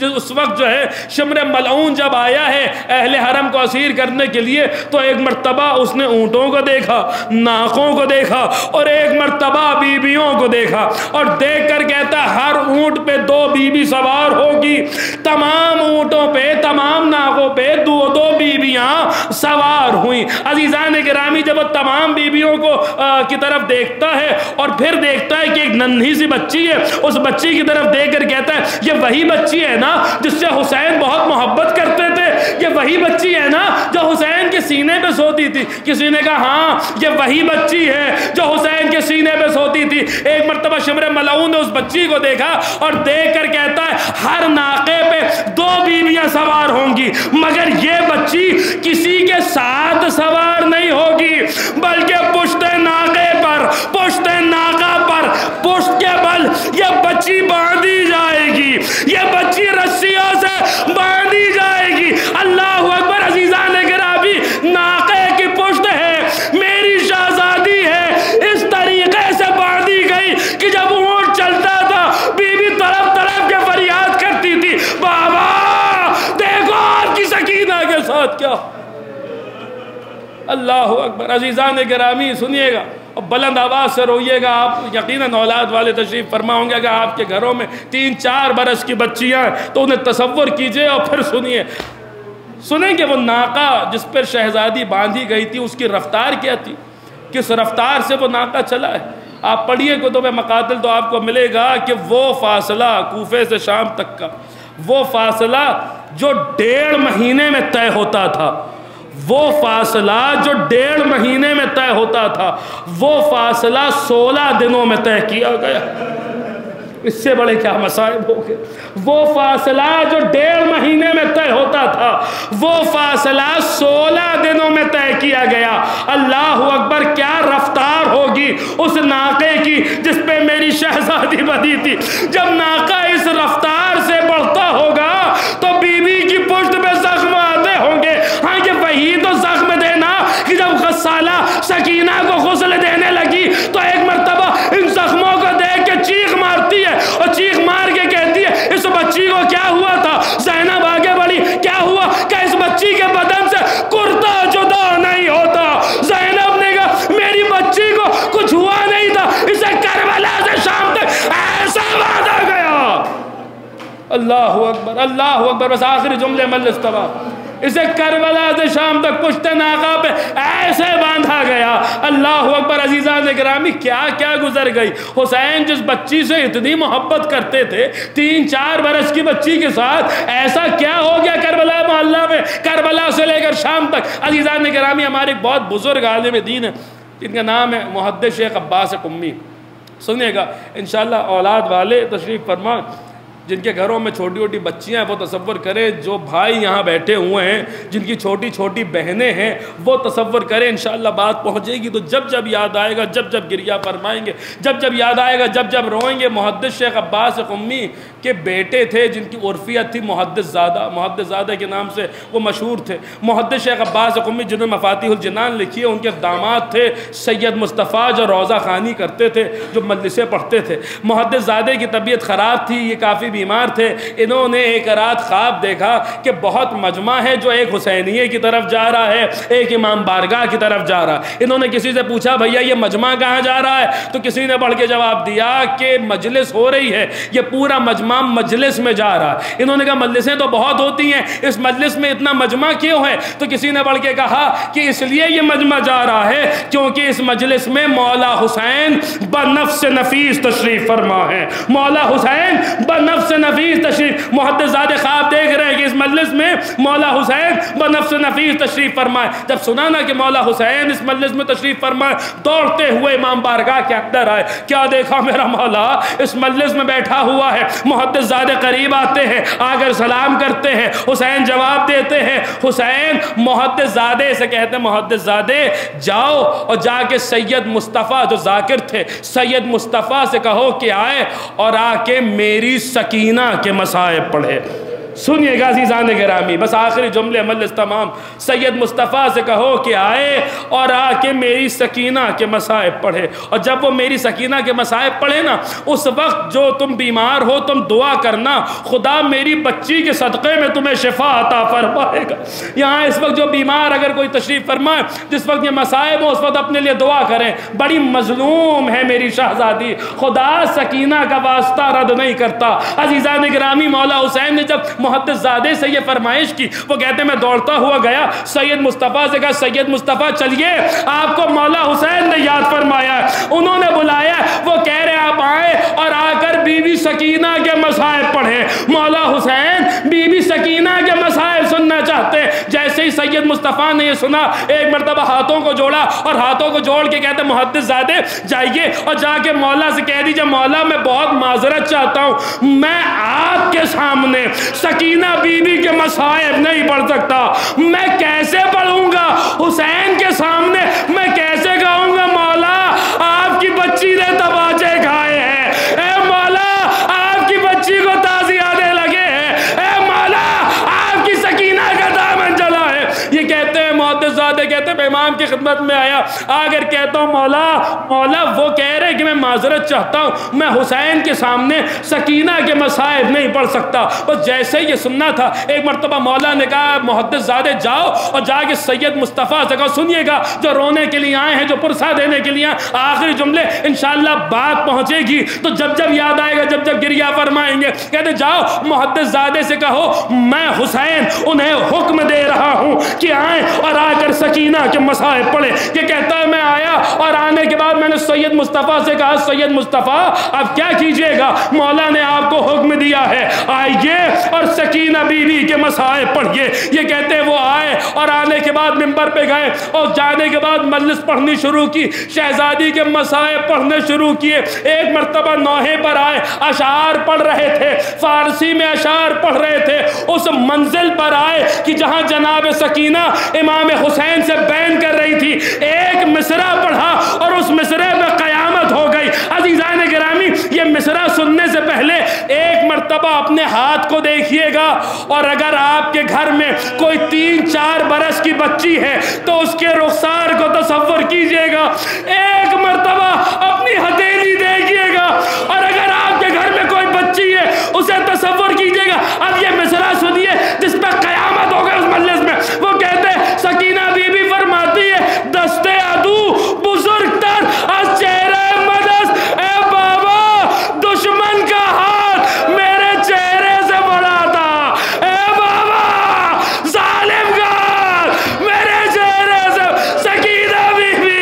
اس وقت جو ہے شمر ملعون جب آیا ہے اہل حرم کو اسیر کرنے کے لیے، تو ایک مرتبہ اس نے اونٹوں کو دیکھا، ناقوں کو دیکھا، اور ایک مرتبہ بیبیوں کو دیکھا، اور دیکھ کر کہتا ہر اونٹ پہ 2 بیوی سوار ہوگی، تمام اونٹوں پہ تمام ناقوں پہ 2 بیویاں سوار ہوئیں۔ عزیزان گرامی، جب وہ تمام بیویوں کو کی طرف دیکھتا ہے اور پھر دیکھتا ہے کہ ایک ننھی سی بچی ہے، اس بچی کی طرف دیکھ کر کہتا ہے یہ وہی بچی ہے نا جس سے حسین بہت محبت کرتے تھے، یہ وہی بچی ہے نا جو حسین کے سینے پہ سوتی تھی۔ کسی نے کہا ہاں یہ وہی بچی ہے جو حسین کے سینے پہ سوتی تھی۔ ایک مرتبہ شمر ملعون نے اس بچی کو دیکھا اور دیکھ کر کہتا ہے ہر ناقے پہ 2 بیویاں سوار ہوں گی، مگر یہ بچی کسی کے ساتھ سوار نہیں ہوگی، بلکہ پشت ناقے پر، پشت ناقہ پر، پشت کے بل یہ بچی باندھی جائے گی، یہ بچی رسیوں سے باندھی جائے گی۔ اللہ اکبر۔ عزیزان گرامی، ناقے کی پشت ہے، میری شہزادی ہے، اس طریقے سے باندھی گئی کہ جب اونٹ چلتا تھا بیوی طرف طرف کے فریاد کرتی تھی بابا دیکھو آپ کی سکینہ کے ساتھ کیا۔ اللہ اکبر۔ عزیزان گرامی سنیے گا اور بلند آواز سے روئیے گا۔ آپ یقیناً اولاد والے تشریف فرما ہوں گے، اگر آپ کے گھروں میں 3-4 برس کی بچیاں ہیں تو انہیں تصور کیجئے اور پھر سنیے۔ سنیں کہ وہ ناقہ جس پر شہزادی باندھی گئی تھی اس کی رفتار کیا تھی، کس رفتار سے وہ ناقہ چلا ہے۔ آپ پڑھیے کتب مقاتل تو آپ کو ملے گا کہ وہ فاصلہ کوفے سے شام تک کا، وہ فاصلہ جو 1.5 مہینے میں طے ہوتا تھا، وہ فاصلہ جو 1.5 مہینے میں طے ہوتا تھا، وہ فاصلہ 16 دنوں میں طے کیا گیا۔ اس سے بڑے کیا مصائب ہو گئے۔ وہ فاصلہ جو 1.5 مہینے میں طے ہوتا تھا، وہ فاصلہ 16 دنوں میں طے کیا گیا۔ اللہ اکبر۔ کیا رفتار ہوگی اس ناقے کی جس پہ میری شہزادی بدی تھی۔ جب ناقہ اس رفتار سے بڑھتا ہوگا تو بیوی کی پشت پہ زخم آتے ہوں گے۔ ہاں یہ وہی تو زخم دینا کہ جب غسالہ سکینہ کو غسل دینے لگی تو ایک مرتبہ ان زخموں کو دیکھ کے چیخ مارتی ہے، اور چیخ مار کے کہتی ہے اس بچی کو کیا ہوا تھا۔ زینب آگے بڑھی، کیا ہوا کہ اس بچی کے بدن سے کرتا جدا نہیں ہوتا۔ زینب نے کہا میری بچی کو کچھ ہوا نہیں تھا، اسے کربلا سے شام تک ایسا باندھا گیا۔ اللہ اکبر، اللہ اکبر۔ بس آخری جملے ملستوا، اسے کربلا سے شام تک پشت ناقہ پہ ایسے باندھا گیا۔ اللہ اکبر۔ عزیزان گرامی، کیا کیا گزر گئی۔ حسین جس بچی سے اتنی محبت کرتے تھے، 3-4 برس کی بچی کے ساتھ ایسا کیا ہو گیا کربلا محلہ میں، کربلا سے لے کر شام تک۔ عزیزان گرامی، ہمارے بہت بزرگ عالم دین ہیں جن کا نام ہے محدث شیخ عباس قمی۔ سنیے گا انشاءاللہ اولاد والے تشریف فرما جن کے گھروں میں چھوٹی چھوٹی بچیاں ہیں، وہ تصور کریں، جو بھائی یہاں بیٹھے ہوئے ہیں جن کی چھوٹی چھوٹی بہنیں ہیں، وہ تصور کریں انشاءاللہ بات پہنچے گی تو جب جب یاد آئے گا، جب جب گریہ فرمائیں گے، جب جب یاد آئے گا، جب جب روئیں گے۔ محدث شیخ عباس قمی کے بیٹے تھے جن کی عرفیت تھی محدث زادہ، محدث زادہ کے نام سے وہ مشہور تھے۔ محدث شیخ عباس قمی جنہوں نے مفاتیح الجنان لکھی ہے، ان کے داماد تھے سید مصطفیٰ جو روضہ خوانی کرتے تھے، جو مجلسیں پڑھتے تھے۔ محدث زادے کی طبیعت خراب تھی، یہ کافی بیمار تھے۔ انہوں نے ایک رات خواب دیکھا کہ بہت مجمع ہے جو ایک حسینیے کی طرف جا رہا ہے، ایک امام بارگاہ کی طرف جا رہا ہے۔ انہوں نے کسی سے پوچھا بھیا یہ مجمع کہاں جا رہا ہے؟ تو کسی نے بڑھ کے جواب دیا کہ مجلس ہو رہی ہے، یہ پورا مجمع مجلس میں جا رہا ہے۔ انہوں نے کہا مجلسیں تو بہت ہوتی ہیں، اس مجلس میں اتنا مجمع کیوں ہے؟ تو کسی نے بڑھ کے کہا کہ اس لیے یہ مجمع جا رہا ہے کیونکہ اس مجلس میں مولا حسین بنفس نفیس تشریف فرما ہے۔ مولا حسین بنفس بنفس نفیس تشریف، محدث زادے خواب دیکھ رہے ہیں کہ اس مجلس میں مولا حسین بنفس نفیس تشریف فرمائے۔ جب سنا نا کہ مولا حسین اس مجلس میں تشریف فرمائے، دوڑتے ہوئے امام بارگاہ کے اندر آئے۔ کیا دیکھا میرا مولا اس مجلس میں بیٹھا ہوا ہے، محدث زادے قریب آتے ہیں، آ کر سلام کرتے ہیں، حسین جواب دیتے ہیں۔ حسین محدث زادے سے کہتے ہیں محدث زادے جاؤ اور جا کے سید مصطفیٰ جو ذاکر تھے، سید مصطفیٰ سے کہو کہ آئے اور آ کے میری سکینہ کے مصائب پڑھے۔ سنیے گا عزیزان گرامی، بس آخری جملے مجلس تمام، سید مصطفیٰ سے کہو کہ آئے اور آ کے میری سکینہ کے مصائب پڑھے۔ اور جب وہ میری سکینہ کے مصائب پڑھے نا، اس وقت جو تم بیمار ہو تم دعا کرنا، خدا میری بچی کے صدقے میں تمہیں شفا عطا فرمائے گا۔ یہاں اس وقت جو بیمار اگر کوئی تشریف فرمائے، جس وقت یہ مصائب ہو، اس وقت اپنے لیے دعا کریں، بڑی مظلوم ہے میری شہزادی، خدا سکینہ کا واسطہ رد نہیں کرتا۔ عزیزان گرامی، مولا حسین نے جب محدث زادے سے یہ فرمائش کی، وہ کہتے ہیں میں دوڑتا ہوا گیا، سید مصطفیٰ سے کہا سید مصطفیٰ چلیے، آپ کو مولا حسین نے یاد فرمایا ہے، انہوں نے بلایا ہے۔ وہ کہہ رہے آپ آئے اور آ کر بی بی سکینہ کے مصائب پڑھے۔ مولا حسین بی بی سکینہ کے مصائب سننا چاہتے ہیں۔ جیسے ہی سید مصطفیٰ نے یہ سنا، ایک مرتبہ ہاتھوں کو جوڑا اور ہاتھوں کو جوڑ کے کہتے ہیں محدث زادے جائیے اور جا کے مولا سے کہہ دیجئے مولا میں بہت معذرت چاہتا ہوں، میں آپ کے سامنے سکینہ بی بی کے مصائب نہیں پڑھ سکتا۔ میں کیسے پڑھوں گا حسین کے سامنے؟ میں کیسے کہوں گا مولا آپ کی بچی نے تباچے کھائے ہیں، اے مولا آپ کی بچی کو تازی آنے لگے ہیں، اے مولا آپ کی سکینہ کا دامن جلا ہے۔ یہ کہتے ہیں محدث زادے کہتے ہیں میں امام کی خدمت میں آیا، آگر کہتا ہوں مولا وہ کہہ رہے کہ میں معذرت چاہتا ہوں، میں حسین کے سامنے سکینہ کے مصائب نہیں پڑھ سکتا۔ بس جیسے یہ سننا تھا، ایک مرتبہ مولا نے کہا محدث زادے جاؤ اور جا کے سید مصطفیٰ سے کہو سنیے گا جو رونے کے لیے آئے ہیں، جو پرسہ دینے کے لیے آخری جملے انشاءاللہ بات پہنچے گی تو جب جب یاد آئے گا، جب جب گریہ فرمائیں گے، کہتے جاؤ محدث زادے سے کہو میں حسین انہیں حکم دے رہا ہوں کہ آئیں اور آ کر سکینہ کے مصائب پڑھے۔ یہ کہتا ہے میں آیا اور آنے کے بعد میں نے سید مصطفیٰ سے کہا سید مصطفیٰ اب کیا کیجئے گا؟ مولا نے آپ کو حکم دیا ہے آئیے اور سکینہ بی بی کے مصائب پڑھیے۔ یہ کہتے ہیں وہ آئے اور آنے کے بعد منبر پہ گئے اور جانے کے بعد مجلس پڑھنی شروع کی، شہزادی کے مصائب پڑھنے شروع کیے۔ ایک مرتبہ نوحے پر آئے، اشعار پڑھ رہے تھے، فارسی میں اشعار پڑھ رہے تھے۔ اس منزل پر آئے کہ جہاں جناب سکینہ امام حسین سے بین کر رہی تھی، ایک مصرع پڑھا اور اس مصرع میں قیامت ہو گئی۔ عزیزان گرامی، یہ مصرع سننے سے پہلے ایک مرتبہ اپنے ہاتھ کو دیکھیے گا، اور اگر آپ کے گھر میں کوئی 3-4 برس کی بچی ہے تو اس کے رخسار کو تصور کیجئے گا، ایک مرتبہ اپنی ہتھیلی دیکھیے گا، اور اگر آپ کے گھر میں کوئی بچی ہے اسے تصور کیجئے گا۔ اب یہ مصرع سنیے جس پہ قیامت ہو گئی اس مجلس میں۔ وہ کہتے ہیں سکینہ بی بی فرماتی ہے دستے عدو بزرگ تر از چہرہ مدس، اے بابا دشمن کا ہاتھ میرے چہرے سے بڑا تھا، اے بابا ظالم کا ہاتھ میرے چہرے سے۔ سکینہ بی بی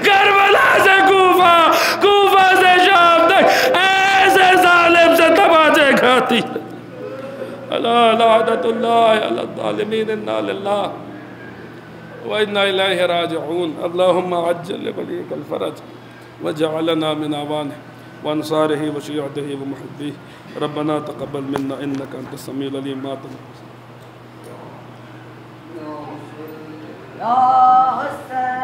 کربلا سے کوفہ، کوفہ سے شام تک ایسے ظالم سے تباچے کھاتی ہے۔ اللہ لعنت اللہ علی الظالمین، انا للہ وَإِنَّا إِلَيْهِ رَاجِعُونَ۔ اللهم عجل لوليك الفرج وجعلنا من أعوانه وأنصاره وشيعته ومحبيه، ربنا تقبل منا إنك أنت السميع العليم۔ یا حسین